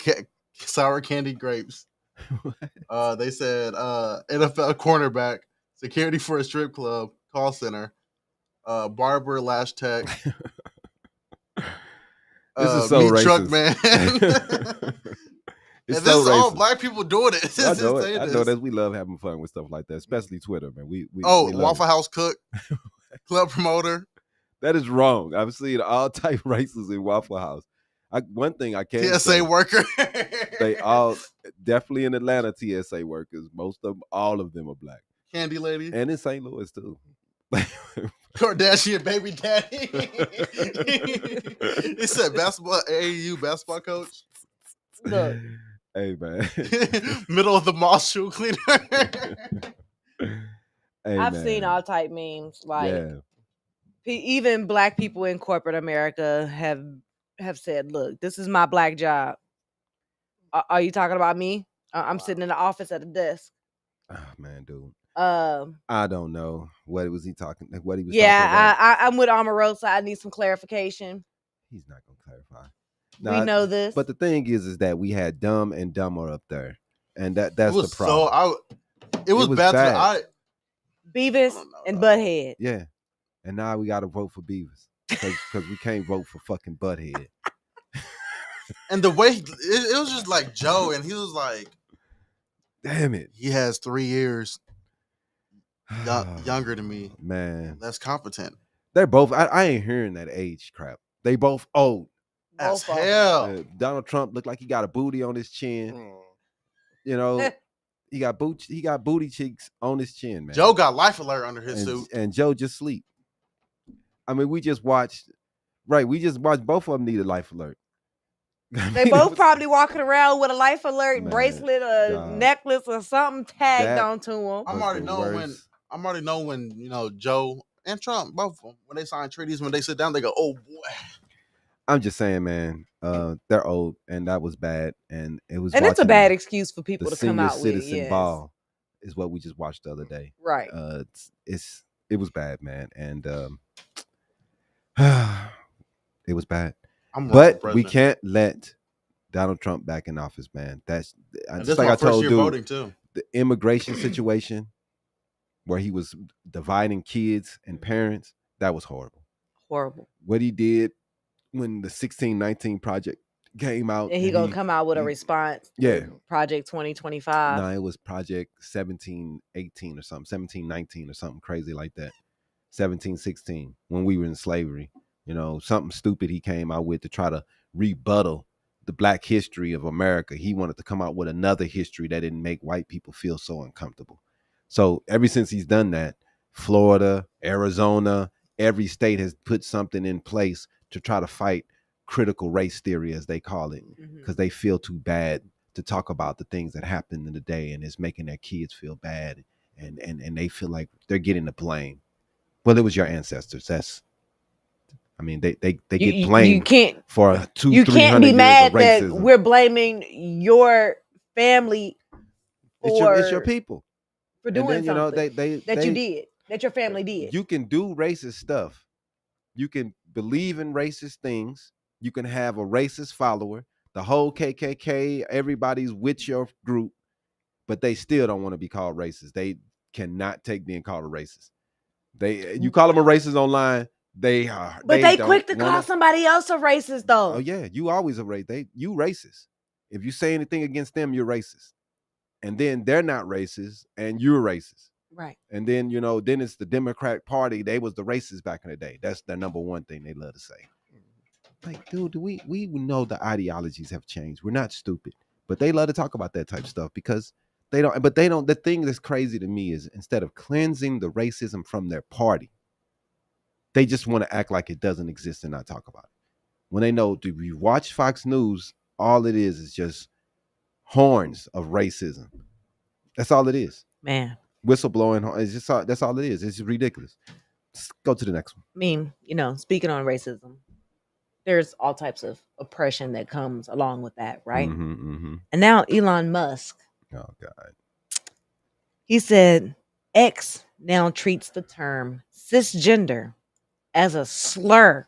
sour candy grapes." They said, "NFL cornerback, security for a strip club, call center, barber, lash tech." This is so meat racist. Truck man. It's and so this is all racist. black people doing it. I know that we love having fun with stuff like that, especially Twitter, man. We Waffle House cook, club promoter. That is wrong. I've seen all type races in Waffle House. One thing I can't TSA worker. definitely in Atlanta, TSA workers. Most of them, all of them are black. Candy lady. And in St. Louis, too. Kardashian baby daddy. He said basketball, AAU basketball coach. Look. Hey, man. Middle of the mall shoe cleaner. Hey, I've man. seen all type memes. Like, Yeah. even black people in corporate America have said, look, this is my black job. Are you talking about me? I'm sitting in the office at a desk. Oh, man, dude. I don't know. What was he talking? What he was yeah, talking about? I'm with Omarosa. I need some clarification. He's not gonna clarify. We know this. But the thing is that we had Dumb and Dumber up there, and that's the problem. So it was bad. Beavis and Butthead. Yeah, and now we got to vote for Beavis because we can't vote for fucking Butthead. And the way it was just like Joe, and he was like, "Damn it, he has 3 years younger than me, man. Less competent." They're both. I ain't hearing that age crap. They both old as hell. Donald Trump looked like he got a booty on his chin. You know, he got booty cheeks on his chin, man. Joe got life alert under his suit, and Joe just sleep. I mean, we just watched. Both of them need a life alert. They both probably walking around with a life alert bracelet or necklace or something tagged onto them. I'm already knowing when Joe and Trump, both of them, when they sign treaties, when they sit down, they go, "Oh boy." I'm just saying, man. They're old, and that was bad, and it was. And it's a bad excuse for people to come out with. The senior citizen ball is what we just watched the other day. Right. It was bad, man, and it was bad. But we can't let Donald Trump back in office, man. That's just like I told you. Voting too. The immigration situation where he was dividing kids and parents, that was horrible. Horrible. What he did when the 1619 project came out. And he gonna come out with a response. Yeah. Project 2025. No, it was Project 1718 or something, 1719 or something crazy like that. 1716, when we were in slavery. Something stupid he came out with to try to rebuttal the black history of America. He wanted to come out with another history that didn't make white people feel so uncomfortable. So ever since he's done that, Florida, Arizona, every state has put something in place to try to fight critical race theory, as they call it, because they feel too bad to talk about the things that happened in the day, and it's making their kids feel bad, and they feel like they're getting the blame. Well, it was your ancestors. They get blamed for 200-300 You can't be mad that we're blaming your family it's your people for doing something you did, that your family did. You can do racist stuff. You can believe in racist things. You can have a racist follower. The whole KKK, everybody's with your group, but they still don't want to be called racist. They cannot take being called a racist. You call them a racist online, they are. But they quick to call somebody else a racist, though. Oh yeah, you always a racist. You racist. If you say anything against them, you're racist. And then they're not racist, and you're racist. Right. And then then it's the Democratic Party. They was the racists back in the day. That's their number one thing they love to say. Like, dude, we know the ideologies have changed. We're not stupid, but they love to talk about that type of stuff because they don't. But they don't. The thing that's crazy to me is instead of cleansing the racism from their party, they just want to act like it doesn't exist and not talk about it. When they know, if you watch Fox News, all it is just horns of racism. That's all it is. Man. Whistleblowing. It's just that's all it is. It's ridiculous. Let's go to the next one. I mean, speaking on racism, there's all types of oppression that comes along with that, right? And now Elon Musk. Oh God. He said X now treats the term cisgender as a slur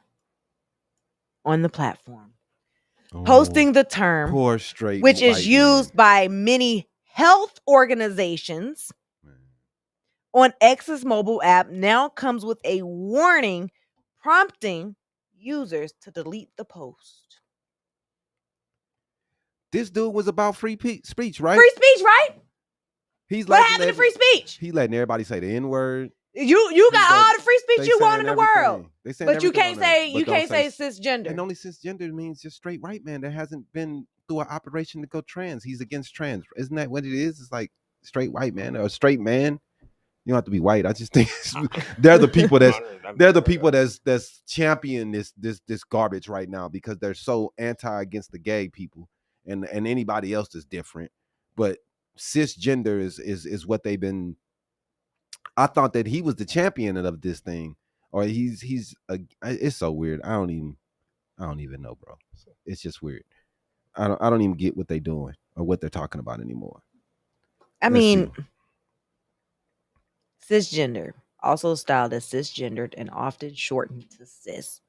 on the platform. Posting the term, poor straight, which is used by many health organizations on X's mobile app, now comes with a warning prompting users to delete the post. This dude was about free speech, right? Free speech, right? What happened to free speech? He letting everybody say the N-word. You got all the free speech you want in the world, but you can't say cisgender. And only cisgender means just straight white man that hasn't been through an operation to go trans. He's against trans. Isn't that what it is? It's like straight white man or a straight man. You don't have to be white. I just think they're the people that's champion this garbage right now because they're so anti against the gay people and anybody else is different. But cisgender is what they've been. I thought that he was the champion of this thing, or it's so weird. I don't even know, bro. It's just weird. I don't even get what they're doing or what they're talking about anymore. I mean, cisgender, also styled as cisgendered and often shortened to cis,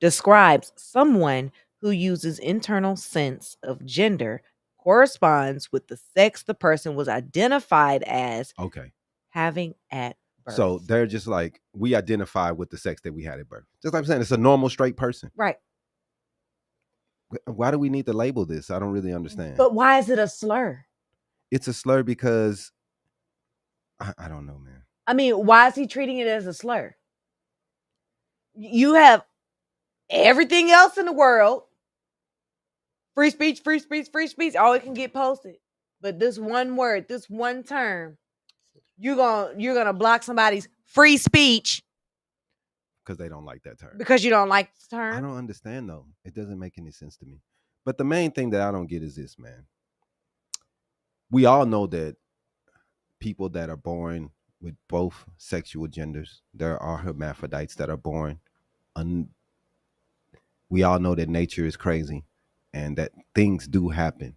describes someone who uses internal sense of gender corresponds with the sex the person was identified as having at birth. So they're just like, we identify with the sex that we had at birth. Just like I'm saying, it's a normal straight person. Right. Why do we need to label this? I don't really understand. But why is it a slur? It's a slur because I don't know, man. I mean, why is he treating it as a slur? You have everything else in the world. Free speech, free speech, free speech. All it can get posted. But this one word, this one term, you're gonna block somebody's free speech because they don't like that term. Because you don't like the term. I don't understand though. It doesn't make any sense to me. But the main thing that I don't get is this, man. We all know that people that are born with both sexual genders, there are hermaphrodites that are born. We all know that nature is crazy and that things do happen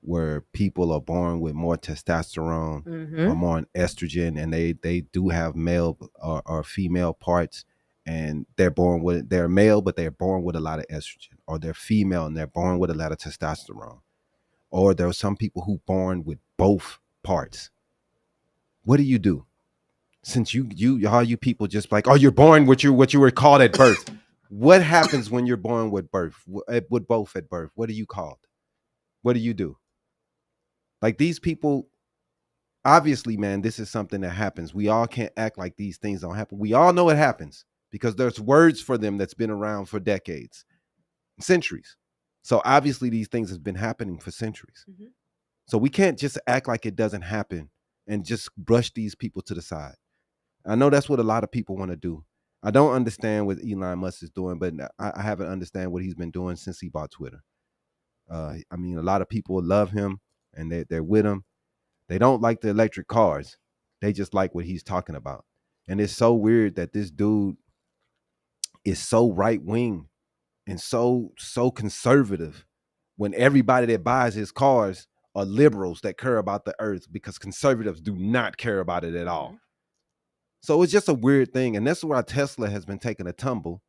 where people are born with more testosterone or more estrogen, and they do have male or female parts, and they're male, but they're born with a lot of estrogen, or they're female and they're born with a lot of testosterone, or there are some people who born with both parts. What do you do? Since all you people just like, oh, you're born what you were called at birth. What happens when you're born with both at birth? What are you called? What do you do? Like these people, obviously, man, this is something that happens. We all can't act like these things don't happen. We all know it happens because there's words for them that's been around for decades, centuries. So obviously these things have been happening for centuries. So we can't just act like it doesn't happen and just brush these people to the side. I know that's what a lot of people want to do. I don't understand what Elon Musk is doing, but I haven't understand what he's been doing since he bought Twitter. I mean, a lot of people love him and they're with him. They don't like the electric cars. They just like what he's talking about. And it's so weird that this dude is so right-wing and so conservative when everybody that buys his cars are liberals that care about the earth, because conservatives do not care about it at all. So it's just a weird thing. And that's why Tesla has been taking a tumble.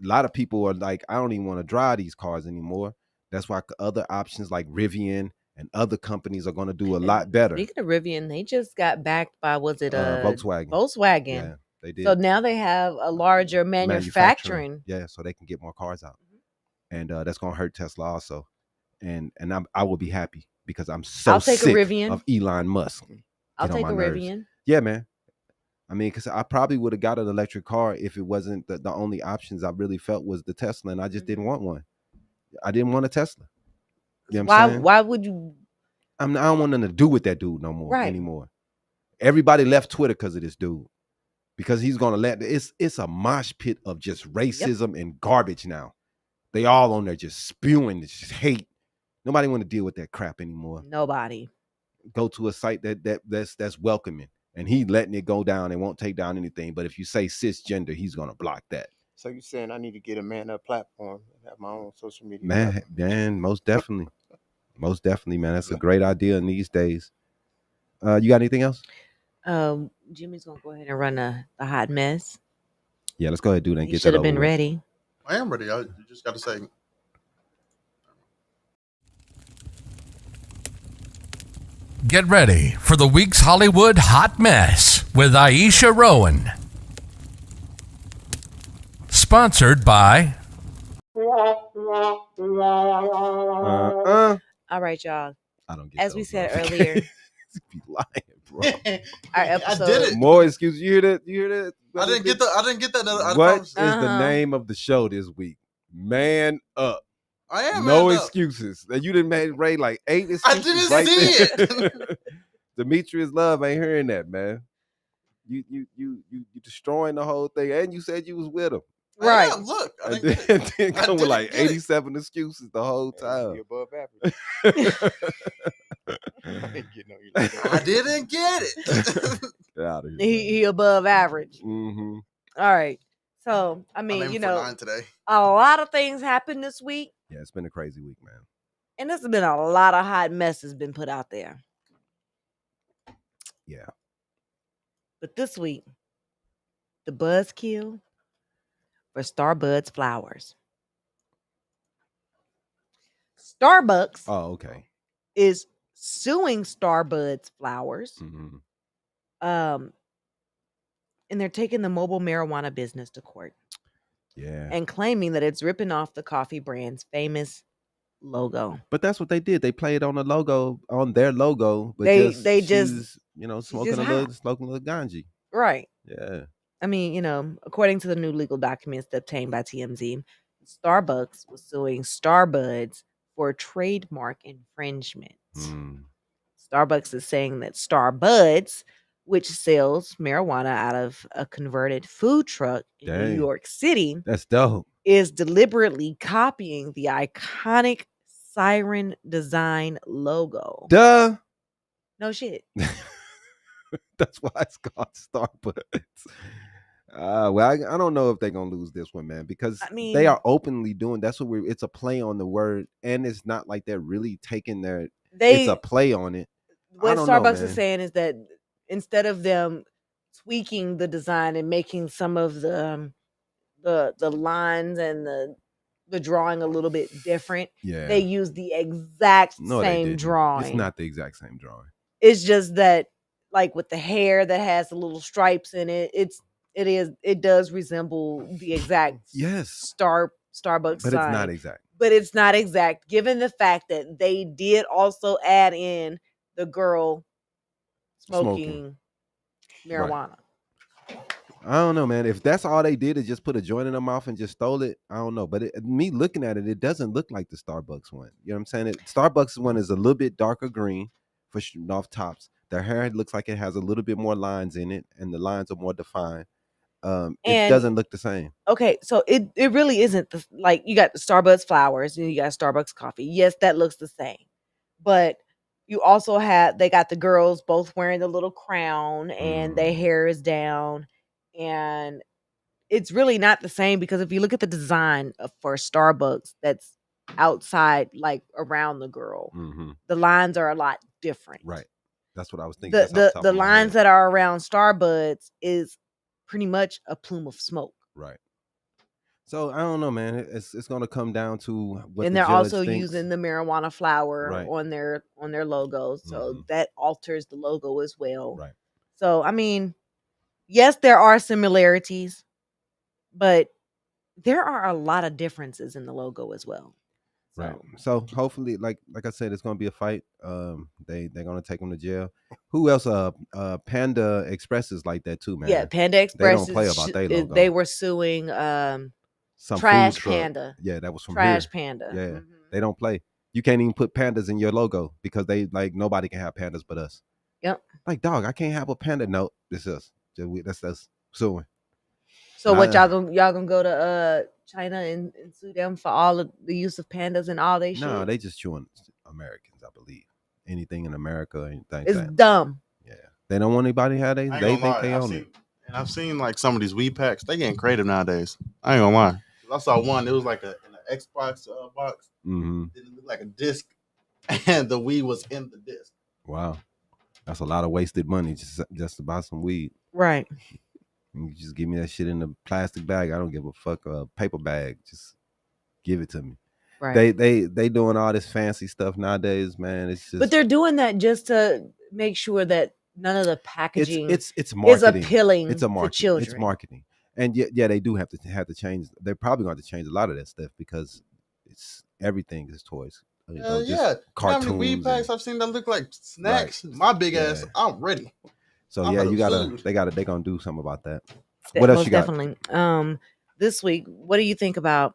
A lot of people are like, I don't even want to drive these cars anymore. That's why other options like Rivian and other companies are going to do a lot better. Speaking of Rivian, they just got backed by, was it Volkswagen? Volkswagen. Yeah, they did. So now they have a larger manufacturing. Yeah, so they can get more cars out. And that's going to hurt Tesla also. And I will be happy because I'm so sick of Elon Musk. I'll take a Rivian. Yeah, man. I mean, because I probably would have got an electric car if it wasn't the only options I really felt was the Tesla, and I just didn't want one. I didn't want a Tesla. You know what I'm saying? Why would you? I don't want nothing to do with that dude no more anymore. Everybody left Twitter because of this dude, because he's gonna it's a mosh pit of just racism and garbage now. They all on there just spewing just hate. Nobody want to deal with that crap anymore. Nobody. Go to a site that's welcoming, and he letting it go down and won't take down anything. But if you say cisgender, he's gonna block that. So you're saying I need to get a man up platform and have my own social media? Man, most definitely. Most definitely, man. That's a great idea in these days. You got anything else? Jimmy's gonna go ahead and run the hot mess. Yeah, let's go ahead and do that. You should have been ready. I am ready. You just got to say. Get ready for the week's Hollywood Hot Mess with Aisha Rowan. Sponsored by... All right, y'all. I don't get as we said earlier. Be lying, bro. Our episode. I did it. More excuses. You hear that? I didn't get that. What is the name of the show this week? Man Up. I am No mad up. excuses. And you didn't make Ray like 8 excuses. I didn't right see there. it. Demetrius Love ain't hearing that, man. You destroying the whole thing, and you said you was with him, Right. I am. Look, I and didn't then, get it. then I come with didn't like get it. 87 excuses the whole Hey, time. you're above average. I ain't getting on you like that. I didn't get it. Get out of here. He above average. Mm-hmm. All right. So I I'm mean, aiming you for know, 9 today. a lot of things happened this week, Yeah, it's been a crazy week, man. and there's been a lot of hot messes been put out there. Yeah. But this week, the buzzkill for Starbucks flowers. Starbucks Oh, okay. is suing Starbucks flowers. Mm-hmm. And they're taking the mobile marijuana business to court Yeah. and claiming that it's ripping off the coffee brand's famous logo. But that's what they did. They played on the logo, on their logo, but They she just- was, just smoking a hot. little ganji. Right. Yeah. I mean, according to the new legal documents obtained by TMZ, Starbucks was suing Starbuds for trademark infringement. Mm. Starbucks is saying that Starbuds, which sells marijuana out of a converted food truck in New Dang. York City, That's dope. is deliberately copying the iconic siren design logo. Duh. No shit. That's why it's called Starbucks. Well, I don't know if they're gonna lose this one, man, because I mean- they are openly doing. That's what it's a play on the word, and it's not like they're really taking their. It's a play on it. What don't know, Starbucks is man. saying is that instead of them tweaking the design and making some of the lines and the drawing a little bit different, Yeah. they use the exact No, they same didn't. drawing. It's not the exact same drawing. It's just that, like with the hair that has the little stripes in it, it does resemble the exact Yes, Starbucks but sign. it's not exact. But it's not exact, given the fact that they did also add in the girl smoking marijuana. I don't know, man. If that's all they did is just put a joint in their mouth and just stole it, I don't know. But me looking at it, it doesn't look like the Starbucks one. You know what I'm saying? Starbucks one is a little bit darker green for shooting off tops. Their hair looks like it has a little bit more lines in it, and the lines are more defined. It And- doesn't look the same. Okay, so it really isn't like you got the Starbucks flowers and you got Starbucks coffee. Yes, that looks the same. But you also they got the girls both wearing the little crown and their hair is down, and it's really not the same because if you look at the design for Starbucks that's outside, like around the girl, Mm-hmm. the lines are a lot different. Right. That's what I was thinking. That's off The top the of my lines head. that are around Starbucks is pretty much a plume of smoke. Right. So I don't know, man. It's going to come down to what And the they're judge also thinks. using the marijuana flower Right. on their logos, so Mhm. that alters the logo as well. Right. So I mean, yes, there are similarities, but there are a lot of differences in the logo as well. Right. So, So hopefully, like I said, it's gonna be a fight. They're gonna take them to jail. Who else? Panda Express is like that too, man. yeah, Panda Express. don't play about their logo. They were suing Some Trash food truck. Panda. Yeah, that was from Trash here. Panda. Yeah, Mhm. they don't play. You can't even put pandas in your logo because they like nobody can have pandas but us. Yep. Like, dog, I can't have a panda. No, this is that's us suing. So what Nah. y'all gonna go to China and sue them for all of the use of pandas and all they shit? No, they just chewing Americans, I believe. Anything in America, anything. It's dumb. Yeah, they don't want anybody to have they. I ain't They gonna think lie, they own it. I've seen like some of these weed packs. They getting creative nowadays. I ain't gonna lie. I saw one. It was like in an Xbox box. Mm-hmm. It looked like a disc, and the weed was in the disc. Wow, that's a lot of wasted money just to buy some weed. Right. You just give me that shit in a plastic bag. I don't give a fuck. A paper bag, just give it to me. Right. They doing all this fancy stuff nowadays, man. It's just. But they're doing that just to make sure that none of the packaging it's is marketing. appealing It's a to marketing. children. It's marketing, and yeah, they do have to change. They're probably going to change a lot of that stuff because it's everything is toys. You know, just Yeah, you know how many cartoons. weed packs I've seen that look like snacks? Right. My big Yeah. ass, I'm ready. So I'm yeah, gonna sue. they're gonna do something about that. That What else most you got? definitely. This week, what do you think about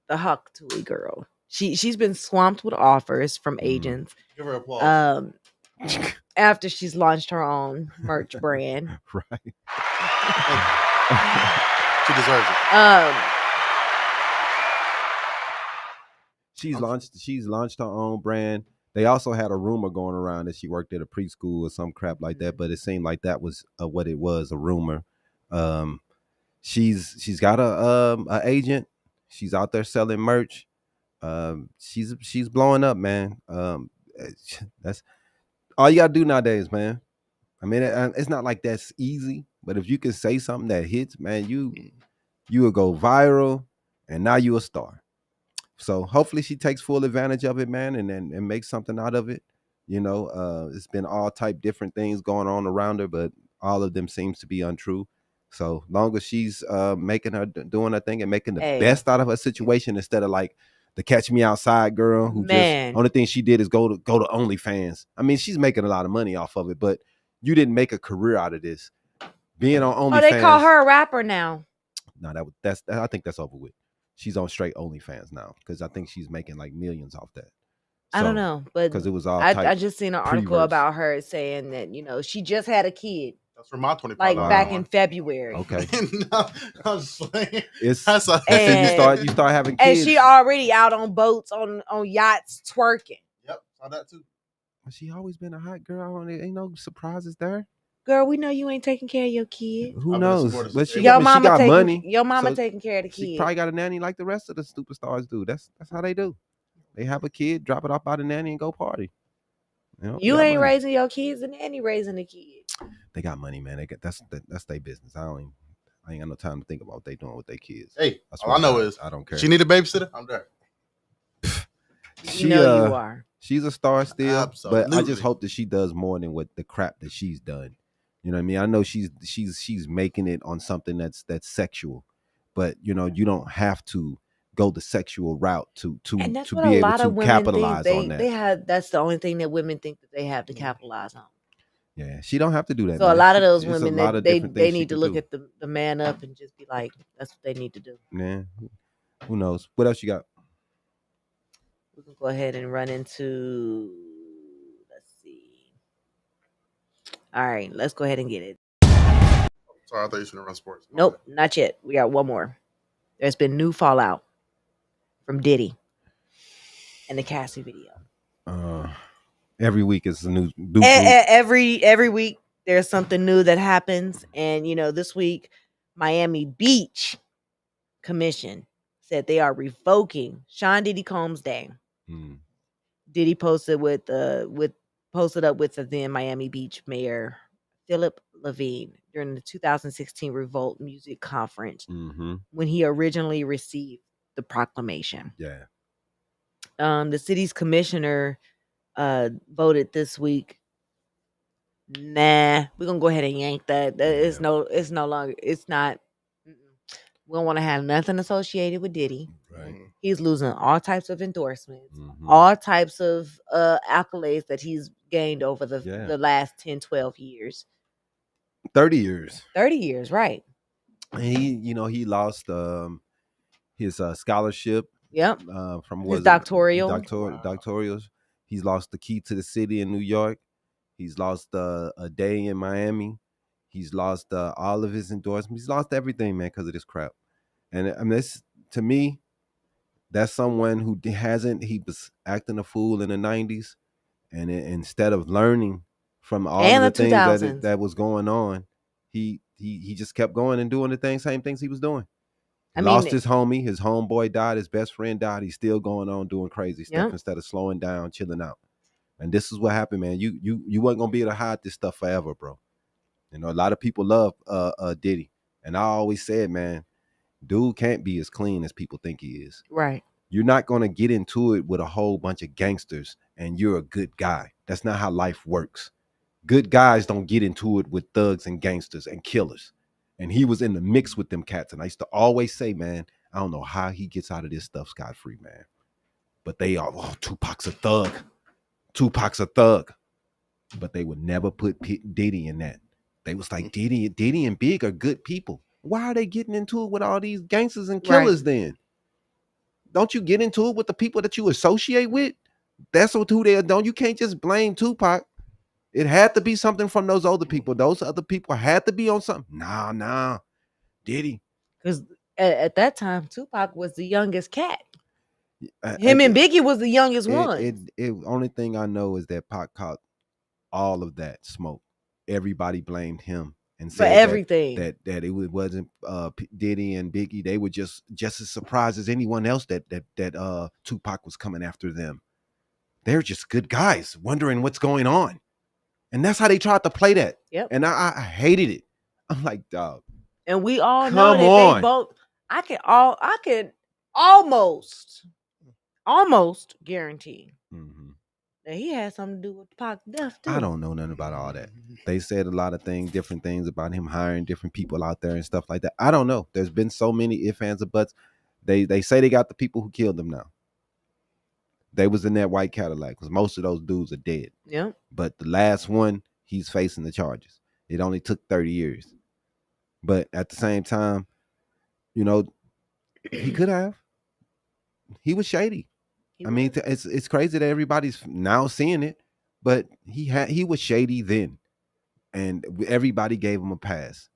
the Huckabee girl. She's been swamped with offers from agents. Give her applause. After she's launched her own merch brand. Right. She deserves it. She's launched her own brand. They also had a rumor going around that she worked at a preschool or some crap like that, but it seemed like that was what it was, a rumor. She's got a agent. She's out there selling merch. She's blowing up, man. That's all you gotta do nowadays, man. I mean, it's not like that's easy, but if you can say something that hits, man, you will go viral, and now you a star. So hopefully she takes full advantage of it, man, and makes something out of it. It's been all type different things going on around her, but all of them seems to be untrue. So long as she's doing her thing and making the best out of her situation, instead of like the Catch Me Outside girl who just only thing she did is go to OnlyFans. I mean, she's making a lot of money off of it, but you didn't make a career out of this. Being on OnlyFans. Oh, they call her a rapper now. No, I think that's over with. She's on straight OnlyFans now because I think she's making like millions off that. I don't know, but because it was all I just seen an article about her saying that she just had a kid. That's for my 25. Like back in February. Okay. No, I'm just saying. That's you start having kids. And she already out on boats, on yachts twerking. Yep, saw that too. She always been a hot girl. Ain't no surprises there. Girl, we know you ain't taking care of your kid. Who knows? But she got money. Your mama taking care of the kid. She probably got a nanny like the rest of the superstars do. That's how they do. They have a kid, drop it off by the nanny, and go party. You ain't raising your kids, the nanny raising the kids. They got money, man. That's their business. I ain't got no time to think about what they doing with their kids. Hey, all I know is I don't care. She need a babysitter. I'm there. You are. She's a star still, Absolutely. but I just hope that she does more than what the crap that she's done. You know what I mean? I know she's making it on something that's sexual, but you don't have to go the sexual route to be able to capitalize on that. That's the only thing that women think that they have to capitalize on. Yeah, she don't have to do that. So a lot of those women, they need to look at the man up and just be like, that's what they need to do. Yeah, who knows? What else you got? We can go ahead and run into. Let's see. All right, let's go ahead and get it. Sorry, I thought you should run sports. Nope, not yet. We got one more. There's been new fallout from Diddy and the Cassie video. Every week is a new every week there's something new that happens, and this week Miami Beach Commission said they are revoking Sean Diddy Combs' Day. Diddy posted up with the then Miami Beach Mayor Philip Levine during the 2016 Revolt Music Conference when he originally received the proclamation. Yeah. The city's commissioner voted this week. Nah, we're gonna go ahead and yank that. It's no longer. It's not. We don't want to have nothing associated with Diddy. Right. He's losing all types of endorsements, all types of accolades that he's gained over the last 10, 12 years. 30 years. 30 years, right. And he lost his scholarship. Yep. From his doctoral. Doctorals. He's lost the key to the city in New York. He's lost a day in Miami. He's lost all of his endorsements. He's lost everything, man, because of this crap. And I mean, to me, that's someone who he was acting a fool in the 90s. And instead of learning from all of the things that was going on, he just kept going and doing the same things he was doing. Lost his homie, his homeboy died, his best friend died. He's still going on doing crazy stuff instead of slowing down, chilling out. And this is what happened, man. You weren't gonna be able to hide this stuff forever, bro. A lot of people love Diddy, and I always said, man, dude can't be as clean as people think he is. Right. You're not gonna get into it with a whole bunch of gangsters, and you're a good guy. That's not how life works. Good guys don't get into it with thugs and gangsters and killers. And he was in the mix with them cats. And I used to always say, man, I don't know how he gets out of this stuff scot-free, man. But they are, Tupac's a thug. Tupac's a thug. But they would never put Diddy in that. They was like, Diddy and Big are good people. Why are they getting into it with all these gangsters and killers then? don't you get into it with the people that you associate with? That's who they are. Don't, you can't just blame Tupac. It had to be something from those older people. Those other people had to be on something. Nah. Did he? Because at that time, Tupac was the youngest cat. Uh, Him it- and Biggie was the youngest one. It only thing I know is that Pac caught all of that smoke. Everybody blamed him and For said everything. that it wasn't Diddy and Biggie. They were just as surprised as anyone else that Tupac was coming after them. They're just good guys wondering what's going on. And that's how they tried to play that. Yep. And I hated it. I'm like, dog. And we all know Come that on. they both. I could almost guarantee that he had something to do with Pac's death too. I don't know nothing about all that. They said a lot of things, different things about him hiring different people out there and stuff like that. I don't know. There's been so many ifs, ands, or buts. They say they got the people who killed him now. They was in that white Cadillac because most of those dudes are dead. Yeah. But the last one, he's facing the charges. It only took 30 years. But at the same time, you know, he could have. He was shady. I mean, it's crazy that everybody's now seeing it, but he was shady then, and everybody gave him a pass.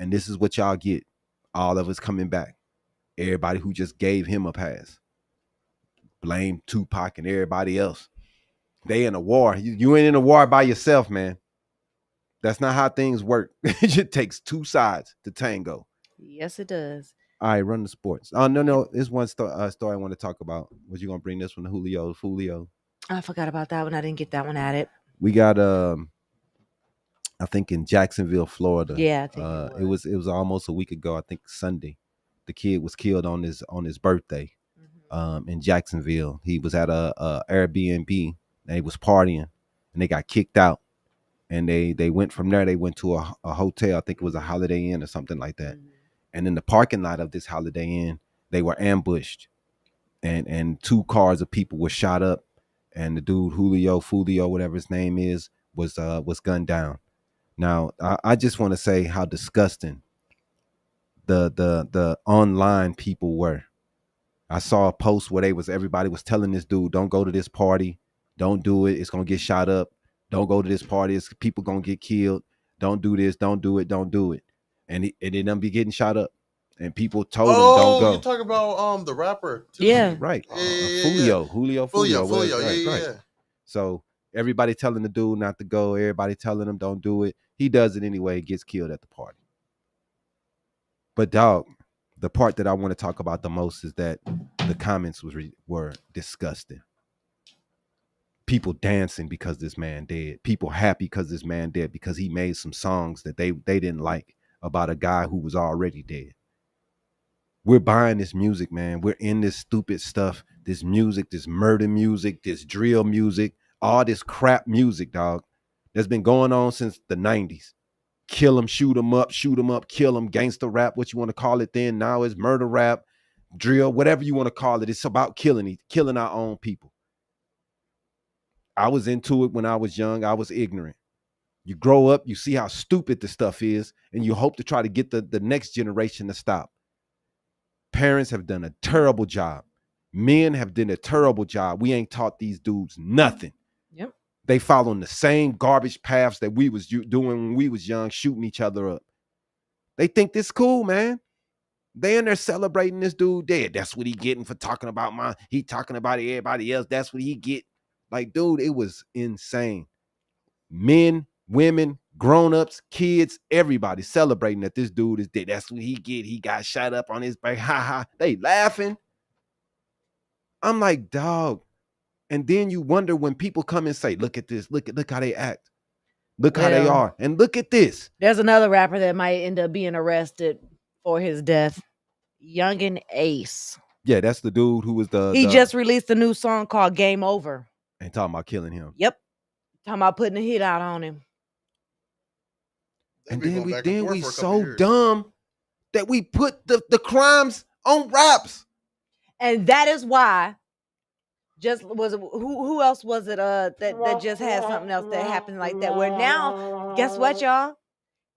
And this is what y'all get: all of us coming back. Everybody who just gave him a pass, blame Tupac and everybody else. They in a war. You ain't in a war by yourself, man. That's not how things work. It just takes two sides to tango. Yes, it does. All right, run the sports. Oh, no. There's one story I want to talk about. Was you going to bring this one to Julio? I forgot about that one. I didn't get that one at it. We got, I think in Jacksonville, Florida. Yeah, I think it was almost a week ago. I think Sunday. The kid was killed on his birthday in Jacksonville. He was at a Airbnb. And he was partying, and they got kicked out. And they went from there. They went to a hotel. I think it was a Holiday Inn or something like that. And in the parking lot of this Holiday Inn, they were ambushed, and two cars of people were shot up, and the dude Fulio, whatever his name is, was gunned down. Now, I just want to say how disgusting the online people were. I saw a post where everybody was telling this dude, "Don't go to this party, don't do it. It's gonna get shot up. Don't go to this party. It's people gonna get killed. Don't do this. Don't do it. Don't do it." And it ended be getting shot up, and people told him don't go. You talking about the rapper? Too. Yeah, right. Julio. Right. So everybody telling the dude not to go. Everybody telling him don't do it. He does it anyway. He gets killed at the party. But dog, the part that I want to talk about the most is that the comments were disgusting. People dancing because this man dead. People happy because this man dead because he made some songs that they didn't like about a guy who was already dead. We're buying this music, man. We're in this stupid stuff, this music, this murder music, this drill music, all this crap music, dog, that's been going on since the 90s. Kill them, shoot them up, kill them, gangster rap, what you want to call it then. Now it's murder rap, drill, whatever you want to call it. It's about killing our own people. I was into it when I was young. I was ignorant. You grow up, you see how stupid the stuff is, and you hope to try to get the next generation to stop. Parents have done a terrible job. Men have done a terrible job. We ain't taught these dudes nothing. Yep. They following the same garbage paths that we was doing when we was young, shooting each other up. They think this cool, man. They in there celebrating this dude dead. That's what he getting for talking about he talking about everybody else. That's what he get. Like, dude, it was insane. Men, women, grown-ups, kids, everybody celebrating that this dude is dead. That's what he get. He got shot up on his back. Ha ha. They laughing. I'm like, dog. And then you wonder when people come and say, look at this. Look how they act. Look how they are. And look at this. There's another rapper that might end up being arrested for his death. Youngin Ace. Yeah, that's the dude who was He just released a new song called Game Over. And talking about killing him. Yep. Talking about putting a hit out on him. And then we so dumb that we put the crimes on raps. And that is why who else was it that just had something else that happened like that, where now guess what, y'all?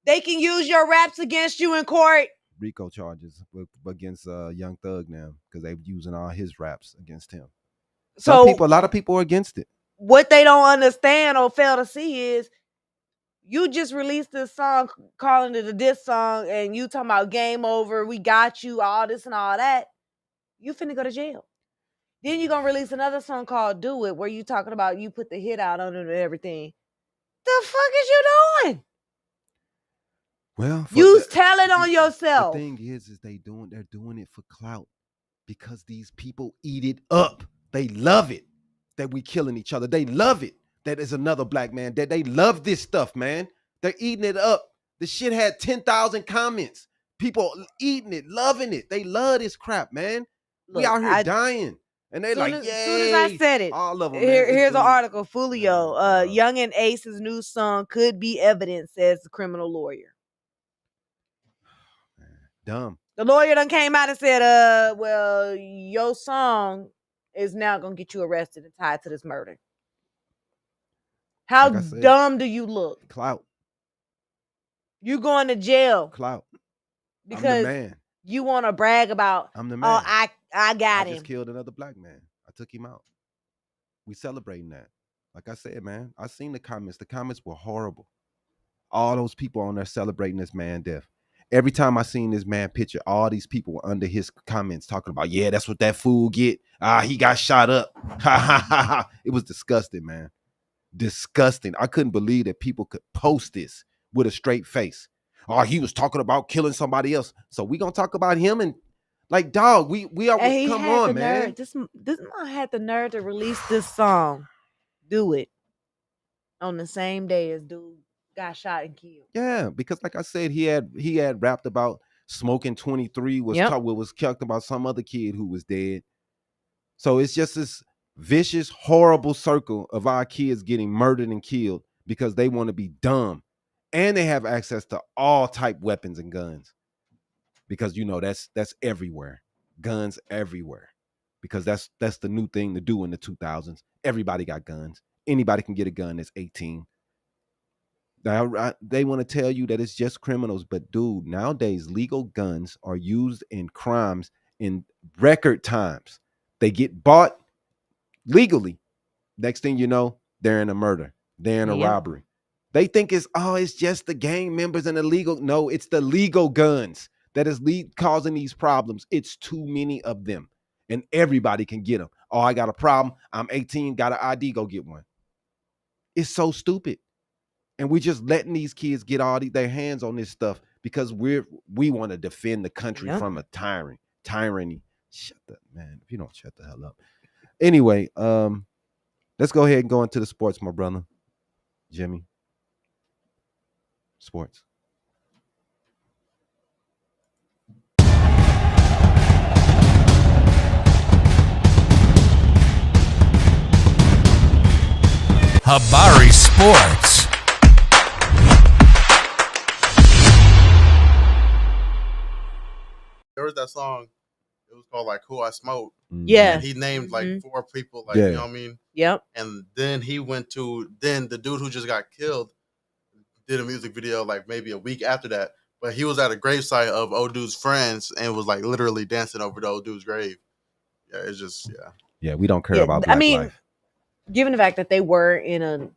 They can use your raps against you in court. RICO charges against Young Thug now because they're using all his raps against him. So a lot of people are against it. What they don't understand or fail to see is you just released this song calling it a diss song, and you talking about game over, we got you, all this and all that. You finna go to jail. Then you're gonna release another song called Do It, where you talking about you put the hit out on it and everything. The fuck is you doing? Well, you tell it on yourself. The thing is they're doing it for clout because these people eat it up. They love it that we killing each other. They love it that there's another black man. That they love this stuff, man. They're eating it up. The shit had 10,000 comments. People eating it, loving it. They love this crap, man. We out here dying. And they like, yay. As soon as I said it, all of them. Here's an article, Fulio. Young and Ace's new song could be evidence, says the criminal lawyer. Dumb. The lawyer done came out and said, well, your song is now gonna get you arrested and tied to this murder. How dumb do you look? Clout. You going to jail. Clout. Because I'm the man. You want to brag about, I'm the man. Oh, I got him. I just killed another black man. I took him out. We celebrating that. Like I said, man, I seen the comments. The comments were horrible. All those people on there celebrating this man death. Every time I seen this man picture, all these people were under his comments talking about, yeah, that's what that fool get. He got shot up. Ha ha ha ha. It was disgusting, man. Disgusting. I couldn't believe that people could post this with a straight face. Oh, he was talking about killing somebody else. So we gonna talk about him and like, dog, we are. Come on, man. This man had the nerve to release this song, Do It, on the same day as dude got shot and killed. Yeah, because like I said, he had rapped about smoking 23. Was talked about some other kid who was dead. So it's just this vicious, horrible circle of our kids getting murdered and killed because they want to be dumb, and they have access to all type weapons and guns. Because that's everywhere, guns everywhere. Because that's the new thing to do in the 2000s. Everybody got guns. Anybody can get a gun that's 18. Now, they want to tell you that it's just criminals, but dude, nowadays legal guns are used in crimes in record times. They get bought legally. Next thing you know, they're in a murder. They're in a robbery. They think it's just the gang members and the legal. No, it's the legal guns that is causing these problems. It's too many of them, and everybody can get them. Oh, I got a problem. I'm 18, got an ID, go get one. It's so stupid. And we just letting these kids get all their hands on this stuff because we want to defend the country from a tyranny. Shut up, man. If you don't shut the hell up. Anyway, let's go ahead and go into the sports, my brother. Jimmy. Sports. Habari Sports. There was that song. It was called like "Who I Smoke." Yeah, and he named like 4 people. Like you know what I mean. Yep. And then he went to the dude who just got killed did a music video like maybe a week after that. But he was at a gravesite of old dude's friends and was like literally dancing over the old dude's grave. Yeah, it's just Yeah, we don't care about black life. Given the fact that they were in a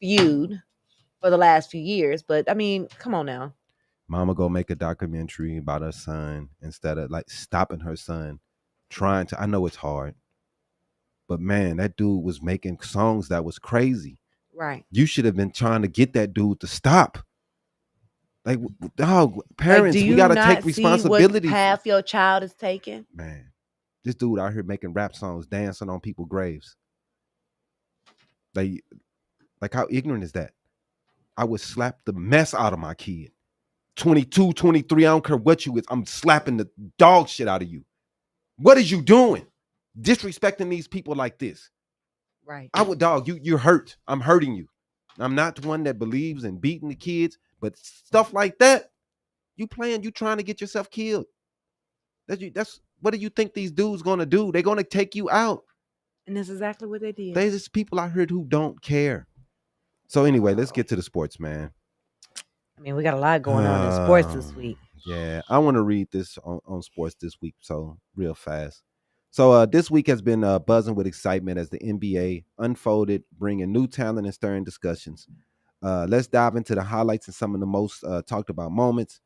feud for the last few years, but I mean, come on now. Mama go make a documentary about her son instead of like stopping her son trying to. I know it's hard, but man, that dude was making songs that was crazy. Right. You should have been trying to get that dude to stop. Like, dog, parents, we got to take responsibility. What path your child is taking? Man, this dude out here making rap songs, dancing on people's graves. Like how ignorant is that? I would slap the mess out of my kid. 22, 23, I don't care what you is. I'm slapping the dog shit out of you. What is you doing? Disrespecting these people like this. Right. I would, dog, you're hurt. I'm hurting you. I'm not the one that believes in beating the kids, but stuff like that, you trying to get yourself killed. That's what do you think these dudes gonna do? They're gonna take you out. And that's exactly what they did. There's just people out here who don't care. So anyway, let's get to the sports, man. I mean, we got a lot going on in sports this week. Yeah, I want to read this on sports this week, so real fast. So this week has been buzzing with excitement as the NBA unfolded, bringing new talent and stirring discussions. Let's dive into the highlights and some of the most talked about moments.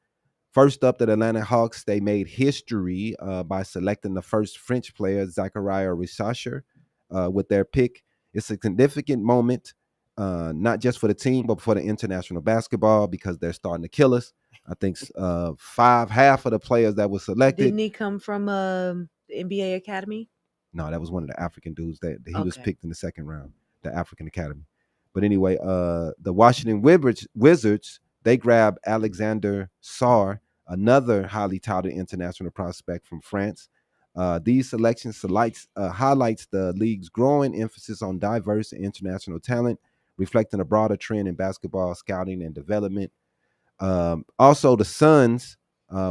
First up, the Atlanta Hawks, they made history by selecting the first French player, Zachariah Risacher, with their pick. It's a significant moment, not just for the team, but for the international basketball because they're starting to kill us. I think half of the players that were selected. Didn't he come from the NBA Academy? No, that was one of the African dudes that he was Okay. picked in the second round, the African Academy. But anyway, the Washington Wizards, they grabbed Alexander Sarr, another highly touted international prospect from France. These selections highlights the league's growing emphasis on diverse and international talent, reflecting a broader trend in basketball scouting and development. Also, the Suns,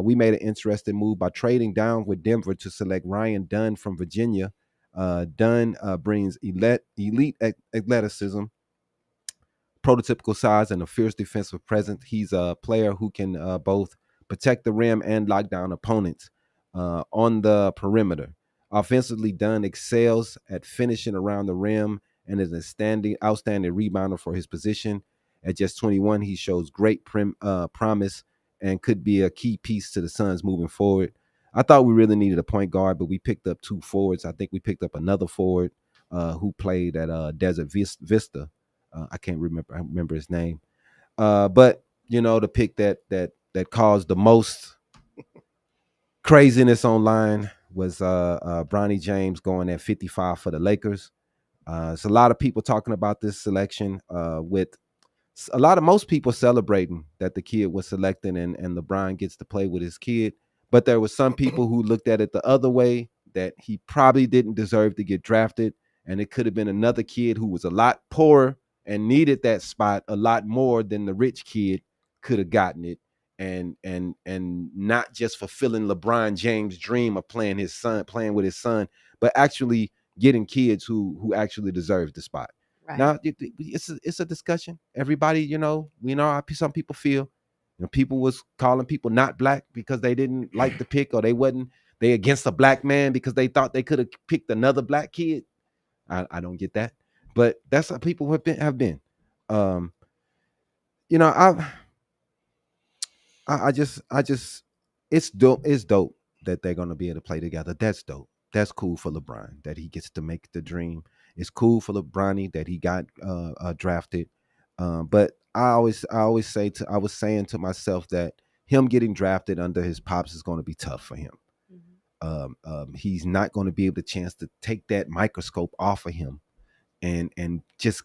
we made an interesting move by trading down with Denver to select Ryan Dunn from Virginia. Dunn brings elite athleticism, prototypical size, and a fierce defensive presence. He's a player who can both protect the rim and lock down opponents on the perimeter. Offensively, Dunn excels at finishing around the rim and is an outstanding rebounder for his position. At just 21, he shows great promise and could be a key piece to the Suns moving forward. I thought we really needed a point guard, but we picked up two forwards. I think we picked up another forward who played at Desert Vista. I can't remember his name. But the pick that caused the most craziness online was Bronny James going at 55 for the Lakers. It's a lot of people talking about this selection with most people celebrating that the kid was selected and LeBron gets to play with his kid. But there were some people who looked at it the other way, that he probably didn't deserve to get drafted. And it could have been another kid who was a lot poorer and needed that spot a lot more than the rich kid could have gotten it. And not just fulfilling LeBron James' dream of playing with his son, but actually getting kids who actually deserve the spot. Right. Now it's a discussion. Everybody, we know how some people feel. People was calling people not black because they didn't like the pick, or they against a black man because they thought they could have picked another black kid. I don't get that, but that's how people have been. I just it's dope. It's dope that they're gonna be able to play together. That's dope. That's cool for LeBron that he gets to make the dream. It's cool for LeBron that he got drafted. But I was saying to myself that him getting drafted under his pops is going to be tough for him. He's not going to be able to chance to take that microscope off of him and just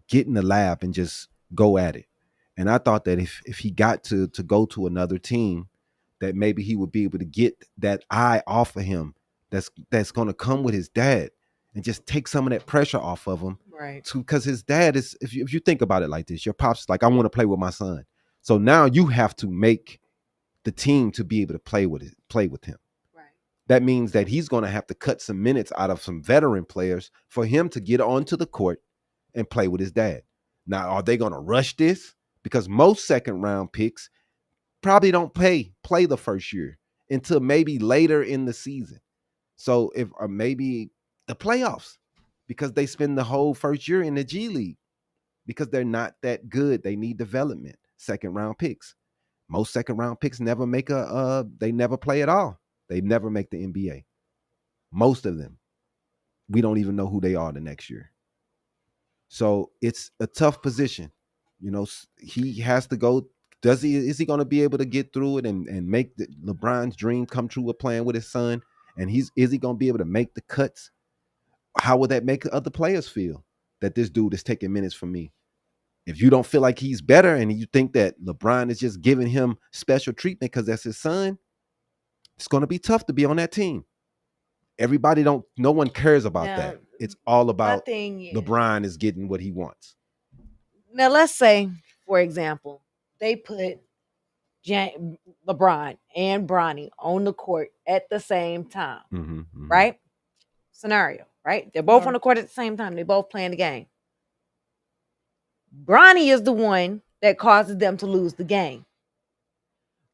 get in the lab and just go at it. And I thought that if he got to go to another team, that maybe he would be able to get that eye off of him that's going to come with his dad and just take some of that pressure off of him. Right. Because his dad is, if you think about it like this, your pop's like, I want to play with my son. So now you have to make the team to be able to play with him. Right. That means that he's going to have to cut some minutes out of some veteran players for him to get onto the court and play with his dad. Now, are they going to rush this? Because most second round picks probably don't play the first year until maybe later in the season. So or maybe the playoffs, because they spend the whole first year in the G League because they're not that good. They need development. Second round picks. Most second round picks never make they never play at all. They never make the NBA. Most of them. We don't even know who they are the next year. So it's a tough position. He has to go. Is he going to be able to get through it and make LeBron's dream come true with playing with his son? And is he going to be able to make the cuts? How would that make other players feel that this dude is taking minutes from me? If you don't feel like he's better and you think that LeBron is just giving him special treatment because that's his son, it's going to be tough to be on that team. No one cares about that. It's all about LeBron is getting what he wants. Now, let's say, for example, they put LeBron and Bronny on the court at the same time, right? Scenario, right? They're both on the court at the same time. They both playing the game. Bronny is the one that causes them to lose the game.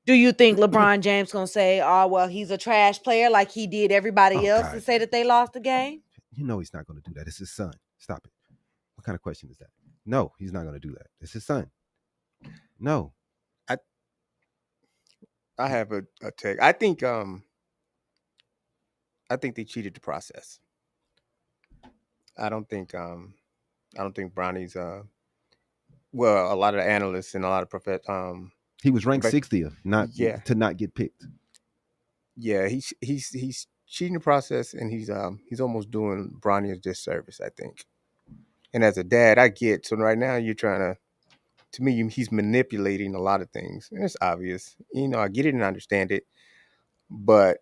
Do you think LeBron James gonna say, "Oh well, he's a trash player," like he did everybody else, and say that they lost the game? You know he's not going to do that. It's his son. Stop it. What kind of question is that? No, he's not going to do that. It's his son. No. I have a take. I think they cheated the process. I don't think Bronny's well, a lot of the analysts and a lot of he was ranked 60th, to not get picked. Yeah, he's cheating the process, and he's almost doing Bronny a disservice, I think. And as a dad, I get, so right now you're trying to me, he's manipulating a lot of things. And it's obvious. I get it and understand it. But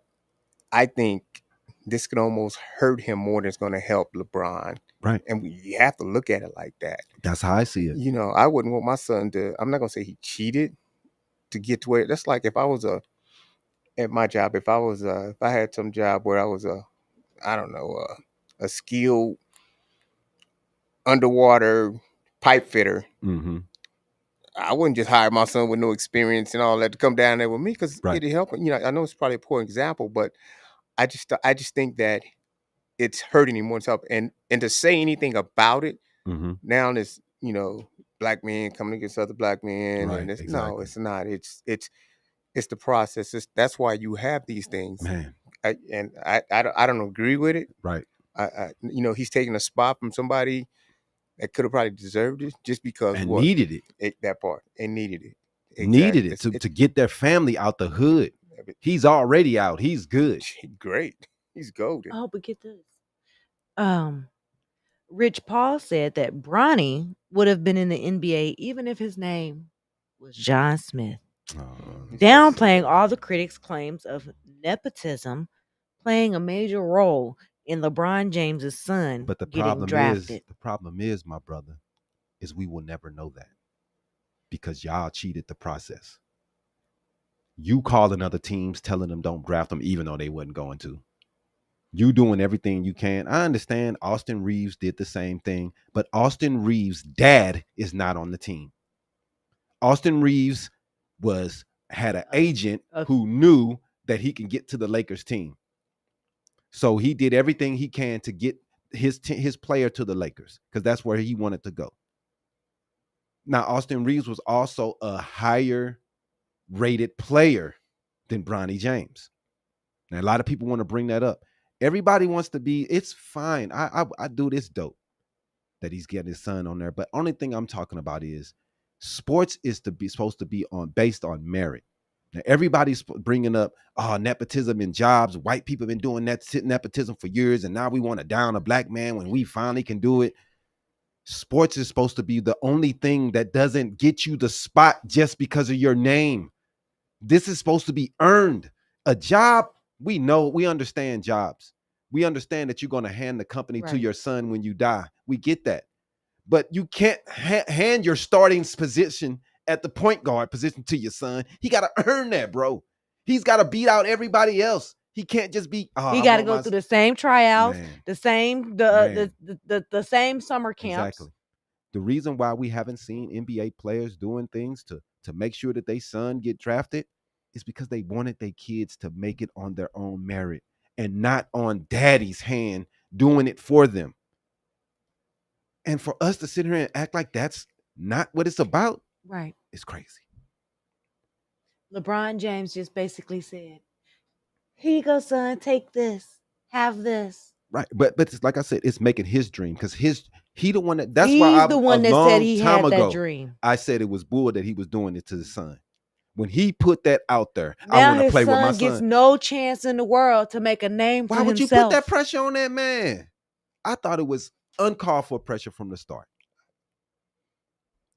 I think this could almost hurt him more than it's going to help LeBron. Right. And you have to look at it like that. That's how I see it. I wouldn't want my son I'm not going to say he cheated to get to where, that's like if I was at my job, if I had some job where I was a skilled underwater pipe fitter, mm-hmm. I wouldn't just hire my son with no experience and all that to come down there with me, because it'd help. I know it's probably a poor example, but I just think that it's hurting him more than help. And to say anything about it, mm-hmm. now this black men coming against other black men, right, and exactly. No, it's not. It's the process. That's why you have these things, man. I don't agree with it. Right. He's taking a spot from somebody that could have probably deserved it just because needed it. That part and needed it. Exactly. Needed it to get their family out the hood. He's already out. He's good. Great. He's golden. Oh, but get this. Rich Paul said that Bronny would have been in the NBA even if his name was John Smith. Downplaying all the critics' claims of nepotism playing a major role in LeBron James's son getting drafted. The problem is, my brother, is we will never know that because y'all cheated the process. You calling other teams, telling them don't draft them, even though they wasn't going to. You doing everything you can. I understand Austin Reeves did the same thing, but Austin Reeves' dad is not on the team. Austin Reeves had an agent who knew that he can get to the Lakers team. So he did everything he can to get his player to the Lakers because that's where he wanted to go. Now, Austin Reeves was also a higher rated player than Bronny James. Now, a lot of people want to bring that up. Everybody wants to be, it's fine. I do this dope that he's getting his son on there. But only thing I'm talking about is sports is supposed to be based on merit. Now, everybody's bringing up nepotism in jobs. White people have been doing nepotism for years, and now we want to down a black man when we finally can do it. Sports is supposed to be the only thing that doesn't get you the spot just because of your name. This is supposed to be earned. A job, we understand jobs. We understand that you're going to hand the company to your son when you die. We get that. But you can't hand your starting position at the point guard position to your son. He got to earn that, bro. He's got to beat out everybody else. He can't just be. He got to go through the same tryouts, the same the same summer camps. Exactly. The reason why we haven't seen NBA players doing things to make sure that their son get drafted is because they wanted their kids to make it on their own merit and not on daddy's hand doing it for them. And for us to sit here and act like that's not what it's about, right? It's crazy. LeBron James just basically said, "Here you go, son. Take this. Have this." Right, but it's like I said, it's making his dream because he the one that. That's He's why the one that said he had that dream. I said it was bull that he was doing it to his son. When he put that out there, I want to play with my son. Gets no chance in the world to make a name for himself. Why would you put that pressure on that man? I thought it was uncalled for pressure from the start.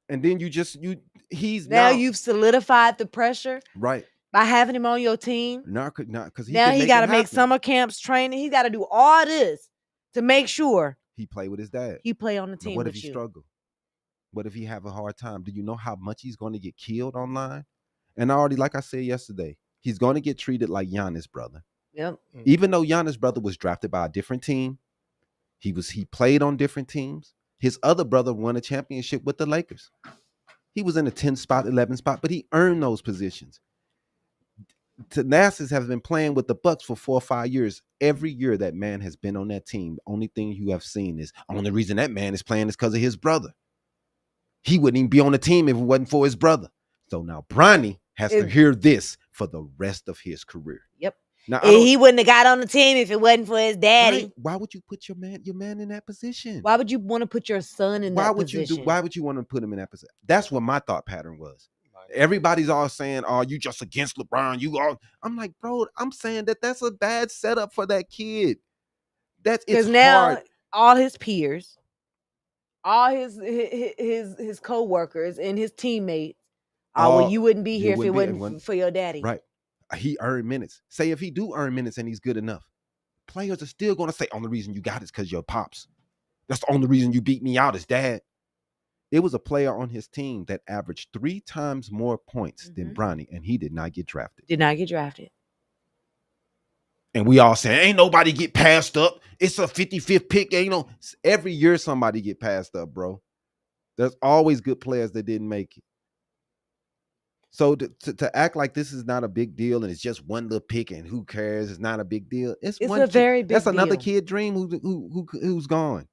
And then you've solidified the pressure, right? By having him on your team. Not because now he got to make summer camps training. He got to do all this to make sure he play with his dad. He play on the team. What if he struggle? What if he have a hard time? Do you know how much he's going to get killed online? And already, like I said yesterday, he's going to get treated like Giannis' brother. Yep. Even though Giannis' brother was drafted by a different team, he played on different teams. His other brother won a championship with the Lakers. He was in the 10th spot, 11th spot, but he earned those positions. Thanasis has been playing with the Bucks for 4 or 5 years. Every year that man has been on that team, the only thing you have seen is only reason that man is playing is because of his brother. He wouldn't even be on the team if it wasn't for his brother. So now Bronny has to hear this for the rest of his career. Yep. Now He wouldn't have got on the team if it wasn't for his daddy. Right? Why would you put your man in that position? Why would you want to put your son in that position? Why would you want to put him in that position? That's what my thought pattern was. Everybody's all saying, "Oh, you just against LeBron." I'm like, bro, I'm saying that's a bad setup for that kid. It's now hard. All his peers, all his co-workers and his teammates, well, you wouldn't be here if it wasn't for your daddy. Right. He earned minutes. Say if he do earn minutes and he's good enough, players are still going to say, only reason you got it is because your pops. That's the only reason you beat me out is dad. It was a player on his team that averaged 3 times more points than Bronny, and he did not get drafted. And we all saying, ain't nobody get passed up. It's a 55th pick. Every year somebody get passed up, bro. There's always good players that didn't make it. So to act like this is not a big deal and it's just one little pick and who cares? It's not a big deal. It's a very big deal. That's another kid dream who's gone.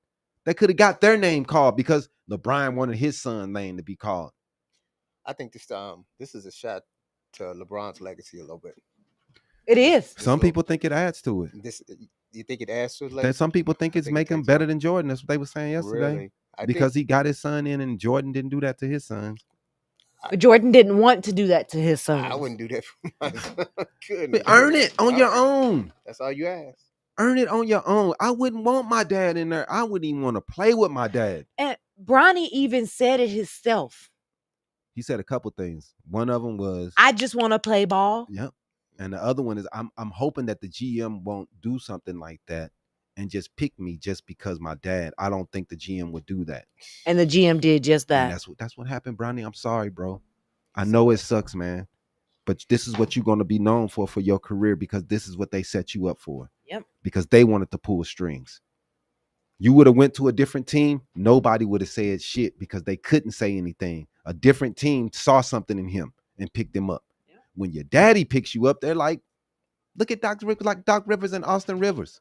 They could have got their name called because LeBron wanted his son's name to be called. I think this is a shot to LeBron's legacy a little bit. It is. Some people think it adds to it. You think it adds to his legacy? Some people think it's making him better than Jordan. That's what they were saying yesterday. Really? Because he got his son in and Jordan didn't do that to his sons. But Jordan didn't want to do that to his son. I wouldn't do that for my son. But earn it on your own. That's all you ask. Earn it on your own. I wouldn't want my dad in there. I wouldn't even want to play with my dad. And Bronny even said it himself. He said a couple things. One of them was, I just want to play ball. Yep. And the other one is, I'm hoping that the GM won't do something like that and just pick me just because my dad. I don't think the GM would do that. And the GM did just that. And that's what happened, Bronny. I'm sorry, bro. I know it sucks, man. But this is what you're going to be known for your career because this is what they set you up for. Yep. Because they wanted to pull strings. You would have went to a different team. Nobody would have said shit because they couldn't say anything. A different team saw something in him and picked him up. Yep. When your daddy picks you up, they're like, look at Doc Rivers and Austin Rivers.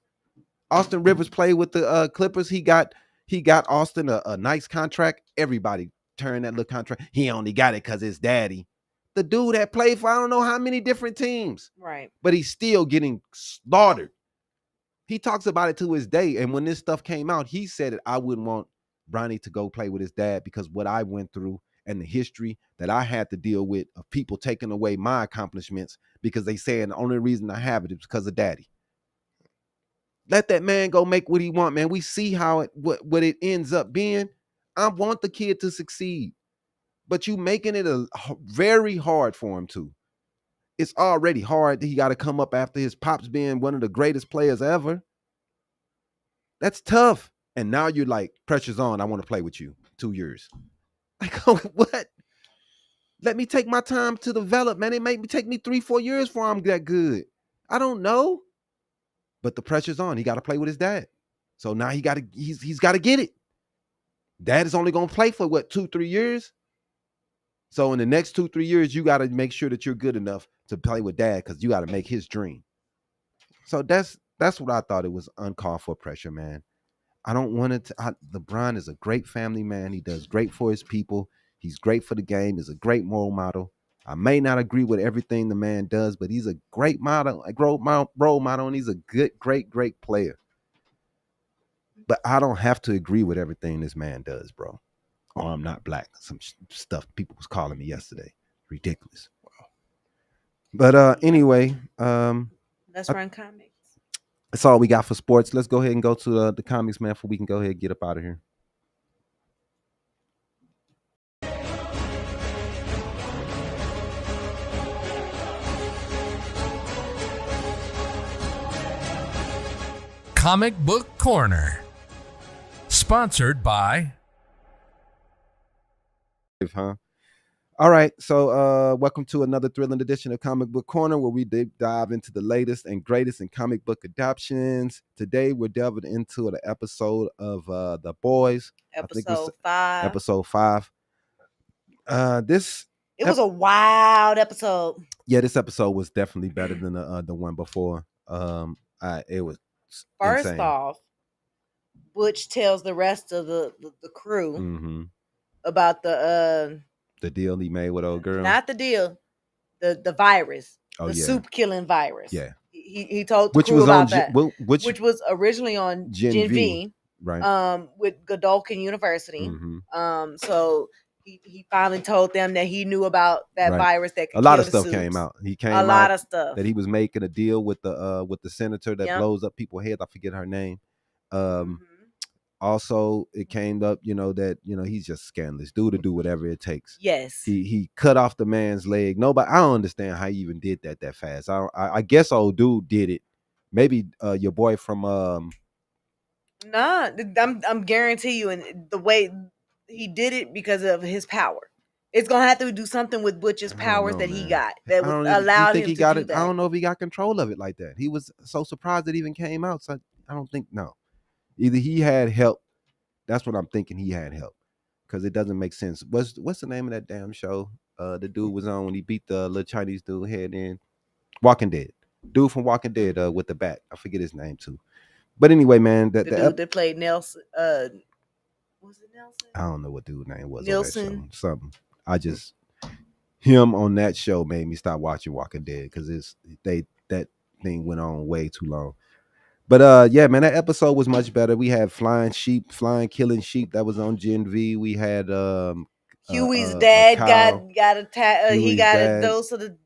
Austin Rivers played with the Clippers. He got Austin a nice contract. Everybody turned that little contract. He only got it because his daddy. The dude that played for I don't know how many different teams. Right. But he's still getting slaughtered. He talks about it to his day. And when this stuff came out, he said it. I wouldn't want Bronny to go play with his dad because what I went through and the history that I had to deal with of people taking away my accomplishments because they saying the only reason I have it is because of daddy. Let that man go make what he want, man. We see how what it ends up being. I want the kid to succeed. But you making it very hard for him to. It's already hard. He got to come up after his pops being one of the greatest players ever. That's tough. And now you're like, pressure's on. I want to play with you 2 years. Like, what? Let me take my time to develop, man. It may take me 3-4 years before I'm that good. I don't know. But the pressure's on. He got to play with his dad. So now he's got to get it. Dad is only going to play for 2-3 years. So in the next 2-3 years, you got to make sure that you're good enough to play with dad because you got to make his dream. So that's what I thought. It was uncalled for pressure, man. I don't want it to. LeBron is a great family man. He does great for his people. He's great for the game. He's a great moral model. I may not agree with everything the man does, but he's a great model, a role model, and he's a good, great player. But I don't have to agree with everything this man does, bro. Or I'm not black. Some stuff people was calling me yesterday. Ridiculous. Wow. But anyway, let's run comics. That's all we got for sports. Let's go ahead and go to the comics, man, before we can go ahead and get up out of here. Comic Book Corner. Sponsored by... All right, so welcome to another thrilling edition of Comic Book Corner, where we dive into the latest and greatest in comic book adaptions. Today, we're delving into the episode of The Boys. Episode 5. Episode 5. This It was a wild episode. Yeah, this episode was definitely better than the one before. It was First insane. off, Butch tells the rest of the crew Mm-hmm. about the deal he made with old girl. Not the deal, the virus, the soup killing virus. Yeah, he told the crew about that, which was originally on Gen V, right? With Godolphin University. So he finally told them that he knew about that virus that could a lot kill of stuff soups. came out. He came a out lot of stuff that he was making a deal with the senator that blows up people's heads. I forget her name. Also, it came up, that he's just scandalous dude to do whatever it takes. Yes, he cut off the man's leg. Nobody, I don't understand how he even did that fast. I guess old dude did it. Maybe your boy from Nah, I'm guarantee you, and the way he did it because of his power. It's gonna have to do something with Butch's powers that he got that would allow him to do that. I don't know if he got control of it like that. He was so surprised it even came out. So I don't think Either he had help. That's what I'm thinking. He had help because it doesn't make sense. What's the name of that damn show? The dude was on when he beat the little Chinese dude head in Walking Dead. Dude from Walking Dead with the bat. I forget his name too. But anyway, man, the dude that played Nelson. Was it Nelson? I don't know what dude's name was. Nelson. On that show. Something. I just him on that show made me stop watching Walking Dead because that thing went on way too long. But yeah, man, that episode was much better. We had flying killing sheep. That was on Gen V. We had Huey's dad got attacked. He got a dose of the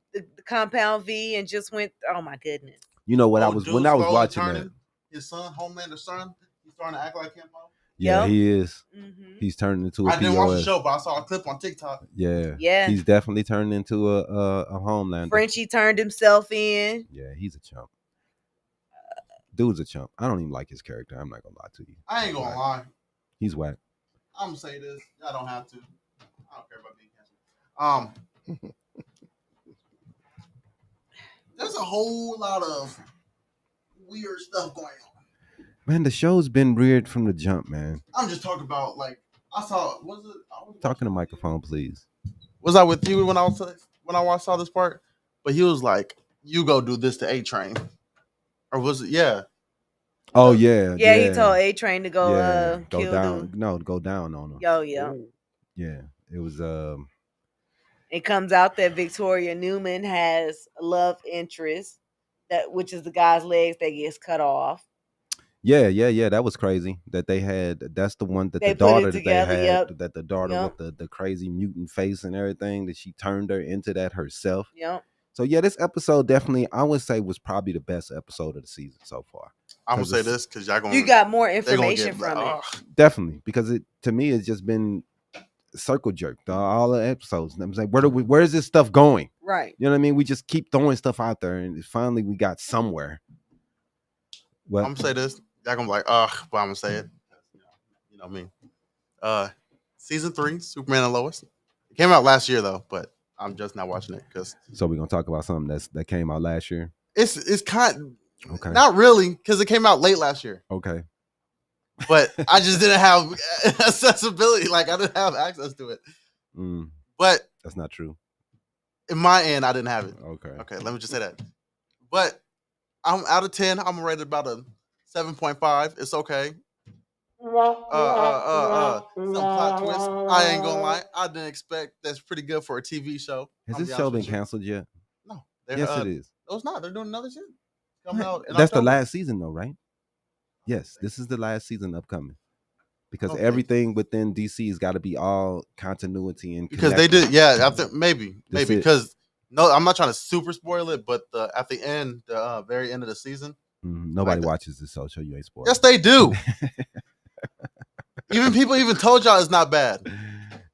compound V and just went. Oh my goodness! You know what? When I was watching that, his son, Homelander's son, he's starting to act like him. Yeah, he is. He's turning into a I didn't watch the show, but I saw a clip on TikTok. Yeah. He's definitely turned into a Homelander. Frenchie turned himself in. Yeah, he's a chump. Dude's a chump. I don't even like his character. I'm not gonna lie to you. I ain't gonna lie. He's whack. I'm gonna say this. I don't have to. I don't care about being canceled. There's a whole lot of weird stuff going on. Man, the show's been weird from the jump, man. I'm just talking about I saw. Talking to microphone, please. Was I with you when I saw this part? But he was like, "You go do this to A-Train." Or was it? Yeah. Oh yeah. Yeah, he told A-Train to go go kill down. dude. No, go down on him. Yeah. Yeah. It was It comes out that Victoria Newman has a love interest, which is the guy's legs that gets cut off. Yeah. That was crazy. That they had. That's the one that the daughter that they had. That the daughter with the crazy mutant face and everything. That she turned her into that herself. Yep. So yeah, this episode definitely, I would say, was probably the best episode of the season so far. I'm gonna say this because you got more information from it. Definitely, because to me it's just been circle jerked all the episodes. And I'm saying, where is this stuff going? Right. You know what I mean? We just keep throwing stuff out there, and finally we got somewhere. Well, I'm gonna say this. Y'all gonna be like, but I'm gonna say it. You know me. Season 3, Superman and Lois. It came out last year though, but I'm just not watching it because. So we're gonna talk about something that came out last year. It's kind of, not really, because it came out late last year. Okay. But I just didn't have accessibility. Like I didn't have access to it. But that's not true. In my end, I didn't have it. Okay. Let me just say that. But I'm out of 10. I'm rated about a 7.5. It's okay. Some plot twist. I ain't gonna lie. I didn't expect. That's pretty good for a TV show. Has this show been canceled yet? No. Yes, it is. No, it's not. They're doing another season. Coming out. That's the last season, though, right? Yes, this is the last season upcoming. Because everything within DC has got to be all continuity and because they did. Yeah, I think maybe because no, I'm not trying to super spoil it, but at the end, the very end of the season, nobody watches this show. You ain't spoiled. Yes, they do. People told y'all it's not bad.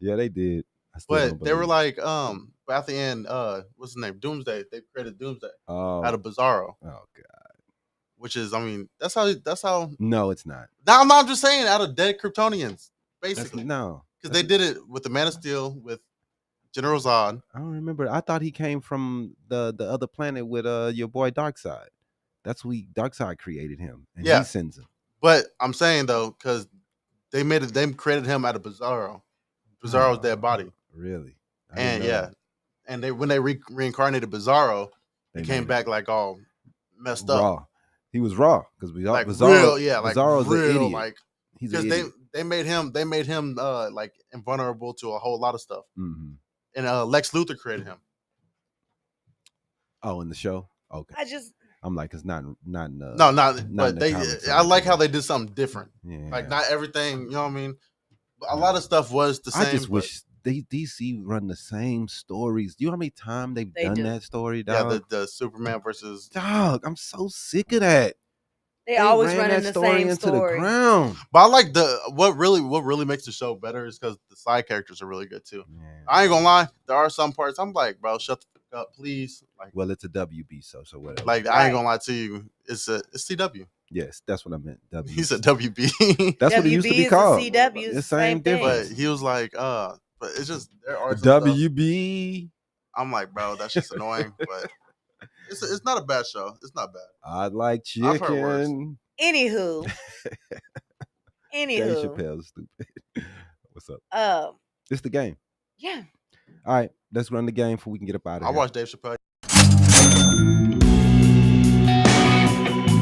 Yeah, they did. But they were like, but at the end, what's his name? Doomsday. They created Doomsday out of Bizarro. Oh God. Which is, I mean, that's how. No, it's not. No, I'm just saying, out of dead Kryptonians, basically. No, because they did it with the Man of Steel with General Zod. I don't remember. I thought he came from the other planet with your boy Darkseid. That's Darkseid created him, and he sends him. But I'm saying though, because they created him out of Bizarro's dead body. Really? And and when they reincarnated Bizarro, he They came made back like all messed up, raw. He was raw because like Bizarro, real, like Bizarro's an real, idiot. like He's an because idiot. they made him like invulnerable to a whole lot of stuff, Mm-hmm. and Lex Luthor created him. Oh, in the show. Okay. I'm like, it's not in the No, not but in the they. comics or I like anything. how they did something different. Yeah. Like not everything, you know what I mean. A lot of stuff was the same. I just wish DC run the same stories. Do you know how many times they've done that story, dog? Yeah, the Superman versus dog. I'm so sick of that. They always ran running that the story same into story. the ground. But I like what really makes the show better is because the side characters are really good too. Yeah. I ain't gonna lie, there are some parts I'm like, bro, shut the fuck up, please. Like, Well, it's a WB, so whatever. like I ain't gonna lie to you, it's CW. Yes, that's what I meant. W. He said WB. That's what it used to be WB is called. the CW, The same thing. But difference. he was like, but it's just there are some stuff. WB. I'm like, bro, that's just annoying. But it's not a bad show. It's not bad. I like I've heard worse. chicken. Anywho, Dave Chappelle's stupid. What's up? It's the game. Yeah. All right, let's run the game before we can get up out of I here. watched Dave Chappelle.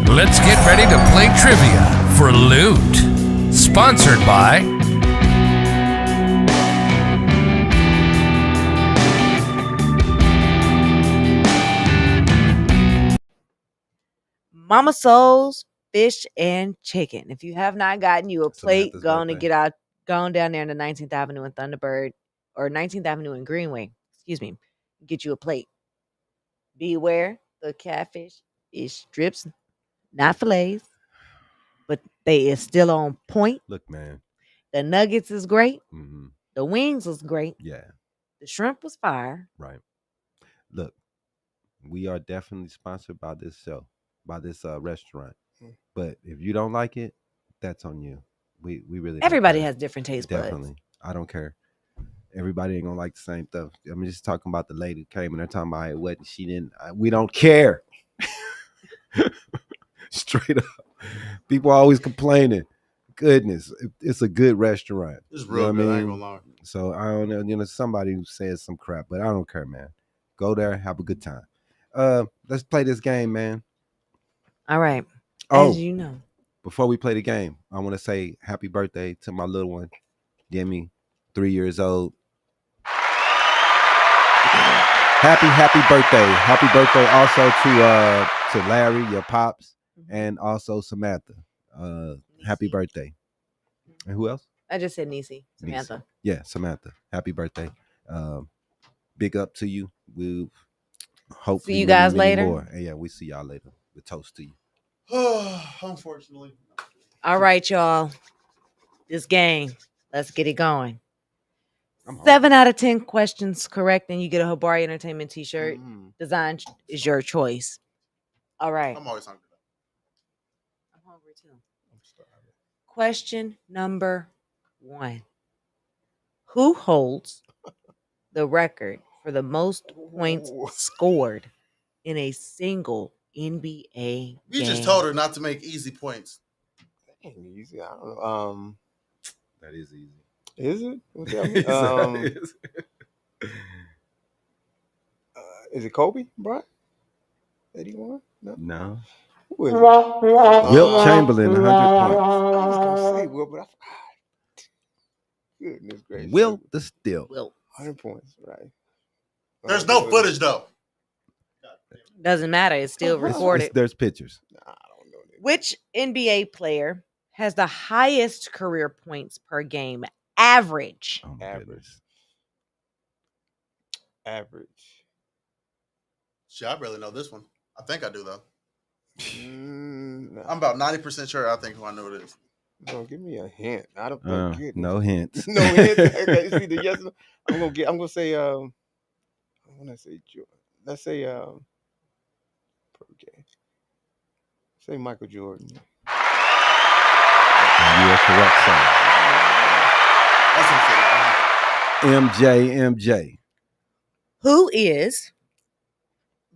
Let's get ready to play trivia for Loot. Sponsored by Mama Soul's Fish and Chicken. If you have not gotten you a plate, Samantha's go on and birthday. get out, go on down there in the 19th Avenue in Thunderbird or 19th Avenue in Greenway. Excuse me. Get you a plate. Beware, the catfish is strips, not fillets, but they is still on point. Look, man. The nuggets is great. Mm-hmm. The wings was great. Yeah, The shrimp was fire. right. Look, we are definitely sponsored by this show, by this restaurant. But if you don't like it, that's on you. We really don't Everybody care. has different taste buds. Definitely. I don't care. Everybody ain't gonna like the same stuff. I'm just talking about the lady who came and they're talking about it wasn't. She didn't. We don't care. Straight up. People always complaining. Goodness, it's a good restaurant. It's You know real what good. I I ain't mean? gonna lie. So I don't know. You know, somebody who says some crap, but I don't care, man. Go there, have a good time. Let's play this game, man. All right. Oh, As you know. before we play the game, I want to say happy birthday to my little one, Demi, 3 years old. Happy birthday. Happy birthday also to Larry, your pops, and also Samantha. Happy birthday. And who else? I just said Nisi. Samantha. Nisi. Yeah, Samantha. Happy birthday. Big up to you. We'll hopefully See you guys many later. more. And yeah, we see y'all later. We toast to you. Unfortunately. All right, y'all. This game. Let's get it going. I'm hungry. 7 out of 10 questions correct, and you get a Habari Entertainment t-shirt. Mm. Design is your choice. All right. I'm always hungry. I'm hungry too. Question number 1. Who holds the record for the most points scored in a single NBA You game? just told her not to make easy points. Ain't easy. I don't know. That is easy. Is it? What that mean? Is it Kobe Bryant? 81? No. No. Who is it? Wilt Chamberlain, 100 points. I was gonna say Will, but I forgot. Goodness gracious. Wilt the Still. Wilt. 100 points, right? There's no footage though. Doesn't matter. It's still recorded. There's pictures. Nah, I don't know that. Which NBA player has the highest career points per game average? Oh my Average. goodness. Average. Shit, I barely know this one. I think I do though. Nah. I'm about 90% sure I think who I know it is. No, give me a hint. I don't know. No hints. No hint. Okay, it's either yes or no. I'm gonna say when I say Jordan, let's say per game. Say Michael Jordan. You are correct, sir. That's MJ. Who is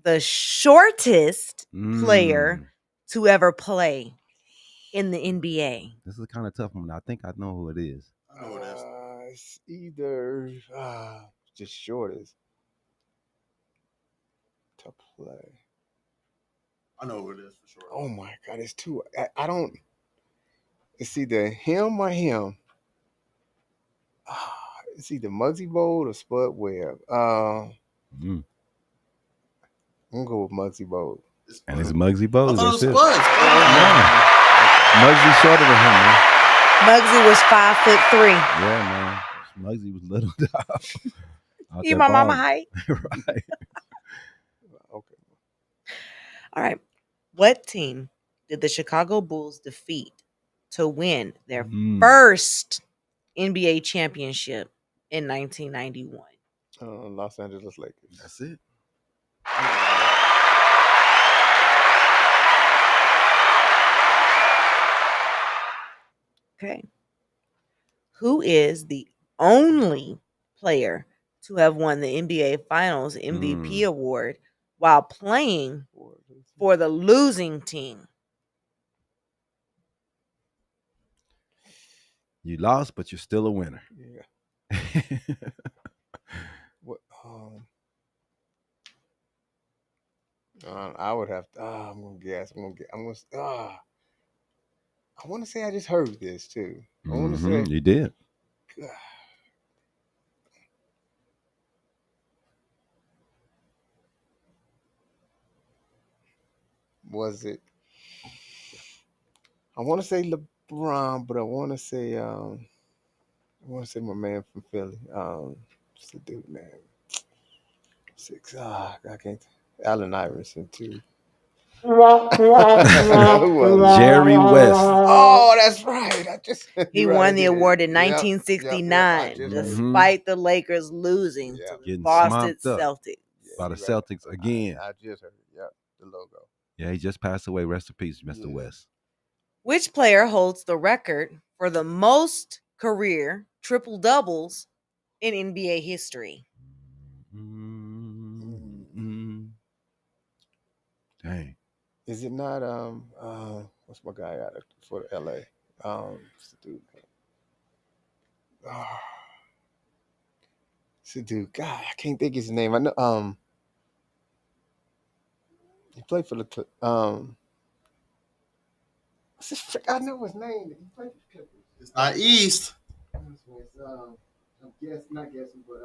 the shortest player to ever play in the NBA? This is a kind of tough one. I think I know who it is. I know who it is. It's either just shortest. to play. I know who it is for sure. Oh my God, it's two. I don't. It's either him or him. It's either Muggsy Bogues or Spud Webb. Mm. I'm gonna go with Muggsy Bogues. And it's Muggsy I Bogues. thought it was That's it. Spud. Muggsy shorter than him, man. Muggsy was 5'3". Yeah, man. Muggsy was little. Out He there my mama balling. height. Right. Okay. All right. What team did the Chicago Bulls defeat to win their first NBA championship in 1991? Los Angeles Lakers. That's it. Okay. Who is the only player to have won the NBA Finals MVP award while playing for the losing team? You lost, but you're still a winner. Yeah. What? I would have to. I'm gonna guess. I want to say I just heard this too. I want to say You did. Was it? I want to say LeBron, but I want to say my man from Philly. What's the dude name? I can't. Allen Iverson too. Jerry West. Oh, that's right. He won the award in 1969, despite the Lakers losing to the Getting Boston smopped up Celtics. by the Celtics again. I just heard it. Yep, the logo. Yeah, he just passed away. Rest in peace, Mr. West. Which player holds the record for the most career triple doubles in NBA history? Dang. Is it not what's my guy out for LA? What's the dude? It's the dude. God, I can't think his name. I know he played for the what's his I know his name. He played for the Clippers. It's not East. I'm not guessing, but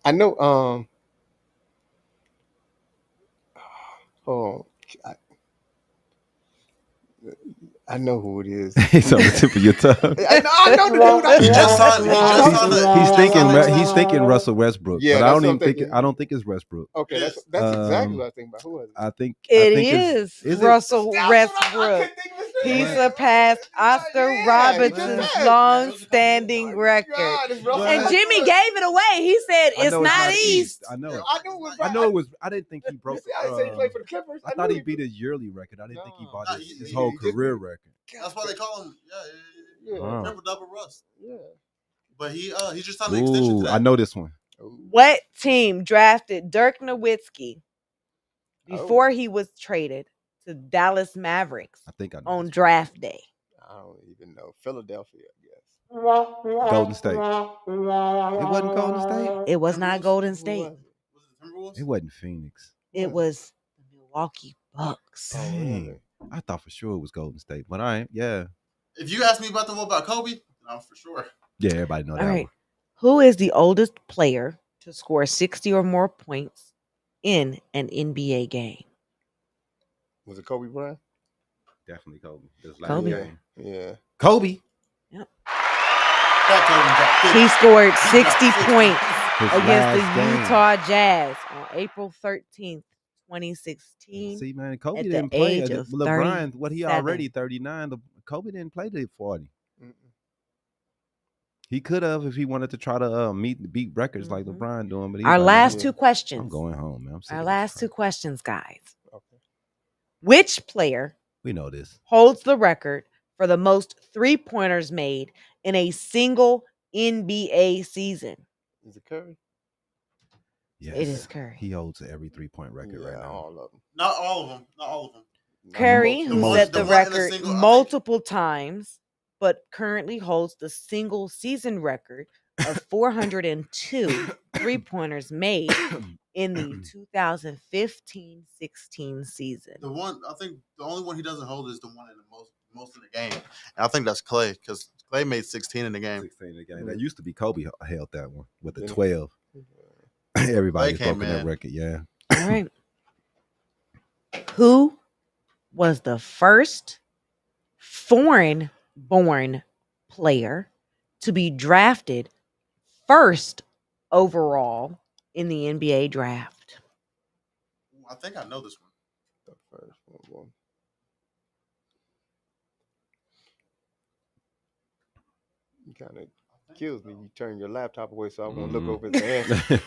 I know I know who it is. He's on the tip of your tongue. I know the dude. He just signed. He's thinking Russell Westbrook. Yeah, but that's I what don't I'm even think. thinking. I don't think it's Westbrook. Okay, that's exactly what I think about. Who was it? I think It is Russell I Westbrook. couldn't think of his He name. surpassed Oscar Yeah, Robertson's yeah. long-standing record. God, it's Russell And Jimmy Westbrook. gave it away. He said I it's know not East. I know. I knew it was. I know it was. I didn't think he broke. See, I said he played for the Clippers. I thought he beat his yearly record. I didn't think he bought No, his whole career record. That's why they call him. Yeah. Wow. Triple double Russ. Yeah. But he just signed an extension to that. I know this one. What team drafted Dirk Nowitzki before he was traded to Dallas Mavericks I think I know on this draft day? I don't even know. Philadelphia, yes. one. Golden State. It wasn't Golden State. It was not Golden State. Was it Timberwolves? It wasn't Phoenix. It was the Milwaukee Bucks. Dang. I thought for sure it was Golden State, but I ain't. Yeah. If you ask me about the one about Kobe, no, for sure. Yeah, everybody know that All right. one. Who is the oldest player to score 60 or more points in an NBA game? Was it Kobe Bryant? Definitely Kobe. This last Kobe. game. Yeah. Kobe. That Kobe got 50. He scored 60 points His against the last game. Utah Jazz on April 13th, 2016. See, man, Kobe at the didn't play. age of LeBron, what he 37. already 39. Kobe didn't play to 40. He could have if he wanted to try to beat records like LeBron doing. But Our like, last two questions. I'm going home, man. I'm sick Our of last this two crap. questions, guys. Okay. Which player We know this. holds the record for the most three-pointers made in a single NBA season? Is it Curry? Yes. It is Curry. He holds every 3-point record right now. All of them. Not all of them. Not all of them. Curry, The who most- set the the one in a record single- I think- multiple times, but currently holds the single season record of 402 three-pointers made in the 2015-16 season. The only one he doesn't hold is the one in the most in the game. And I think that's Clay, because Clay made 16 in the game. 16 in the game. That used to be Kobe held that one with the Yeah. 12. Everybody's Clay came broken that in. record, yeah. All right. Who was the first foreign-born player to be drafted first overall in the NBA draft? I think I know this one. The first one. You kind of kills me. You turn your laptop away, so I won't look over his answer.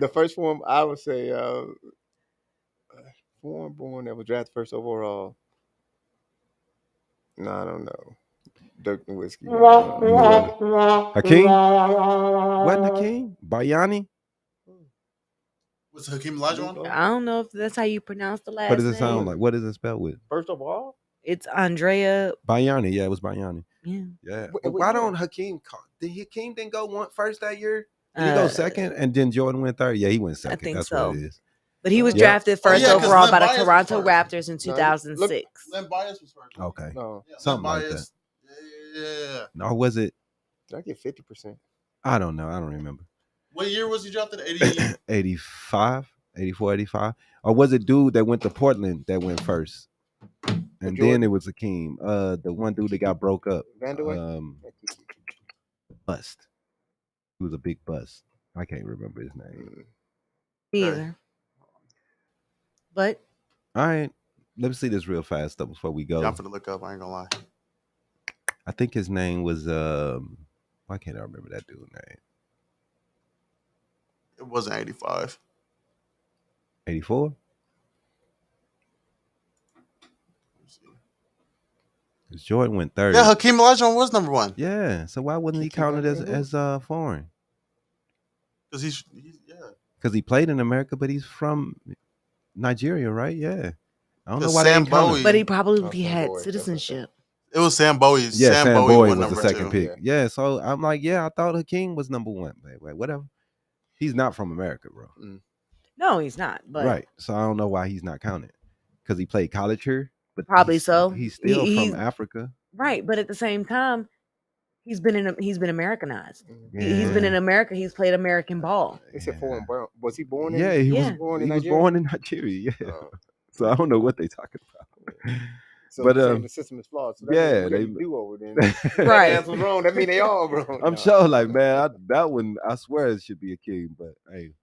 The first one, I would say, foreign-born that was drafted first overall. No, I don't know. Dirk Nowitzki. Hakeem? Wasn't Hakeem? Bayani? Was Hakeem Olajuwon? I don't know if that's how you pronounce the last What does it name. sound like? What does it spell with? First of all? It's Andrea. Bayani, yeah, it was Bayani. Yeah. Yeah. Wait, But wait, why yeah. don't Hakeem didn't go first that year? Did he go Uh, second and then Jordan went third? Yeah, he went second. think That's so. what it is. But he was Yeah. drafted first yeah, 'cause overall Len by the Bias was Toronto first. Raptors in No, 2006. Len Bias was first. Okay. No. Yeah, Something Len like Bias. Yeah. No, was it? Did I get 50%? I don't know. I don't remember. What year was he drafted? 80. 85, 84, 85. Or was it dude that went to Portland that went first? And Jordan? then it was Hakeem. The one dude that got broke up. Vanderway? Bust. He was a big bust. I can't remember his name. Me either. But All right. Let me see this real fast though before we go. Yeah, I'm finna look up. I ain't gonna lie. I think his name was why can't I remember that dude's name? It wasn't 85. 84? Because Jordan went third. Yeah, Hakeem Olajuwon was number one. Yeah. So why wasn't he Keep going, counted as foreign? Because he's Because he played in America, but he's from Nigeria, right? Yeah. I don't know Because why they Sam didn't count Bowie- him. but he probably Sam had Bowie, citizenship. It was Sam Bowie. Yeah, Sam Bowie was the number second 2. pick. Yeah, so I'm like, yeah, I thought Hakeem was number one. But whatever. He's not from America, bro. No, he's not. But Right. So I don't know why he's not counted. Because he played college here. But Probably he's, so. He's still He's- from Africa. right. But at the same time, he's been Americanized. Mm-hmm. He's been in America. He's played American ball. They said foreign born. Was he born in? Yeah, he Yeah. was born in he was Nigeria? born in Nigeria. Yeah. Oh. So I don't know what they talking about. So But, you're saying um, the system is flawed. So that yeah, means we they- got to do over then. Right. That was wrong. That mean they all wrong. I'm No. sure, like, man, that one, I swear it should be a king, but hey.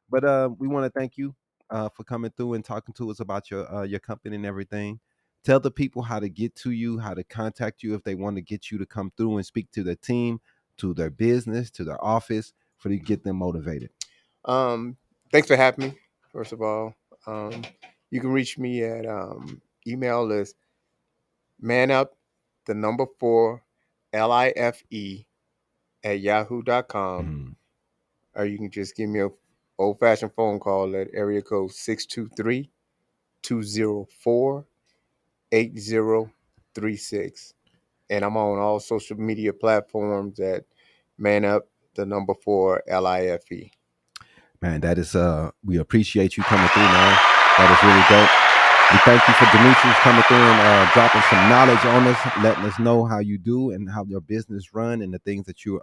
But we want to thank you for coming through and talking to us about your company and everything. Tell the people how to get to you, how to contact you if they want to get you to come through and speak to their team, to their business, to their office, for to get them motivated. Thanks for having me. First of all, you can reach me at email is manup4life@yahoo.com, Mhm. or you can just give me a old-fashioned phone call at area code 623-204-8036, and I'm on all social media platforms at manup4life. Man, that is we appreciate you coming through, man. That is really dope. We thank you for Demetrius coming through and dropping some knowledge on us, letting us know how you do and how your business run and the things that you're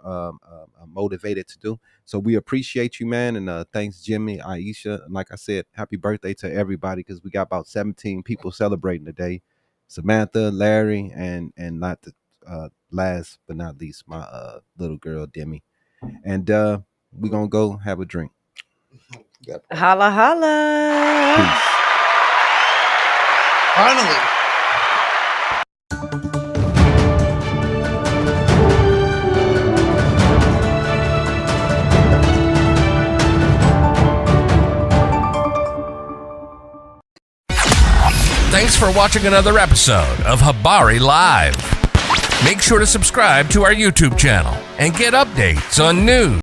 motivated to do. So we appreciate you, man. And thanks, Jimmy, Aisha. And like I said, happy birthday to everybody, because we got about 17 people celebrating today. Samantha, Larry, and not the last but not least, my little girl, Demi. And we're going to go have a drink. Holla, holla. Peace. Finally. Thanks for watching another episode of Habari Live. Make sure to subscribe to our YouTube channel and get updates on news,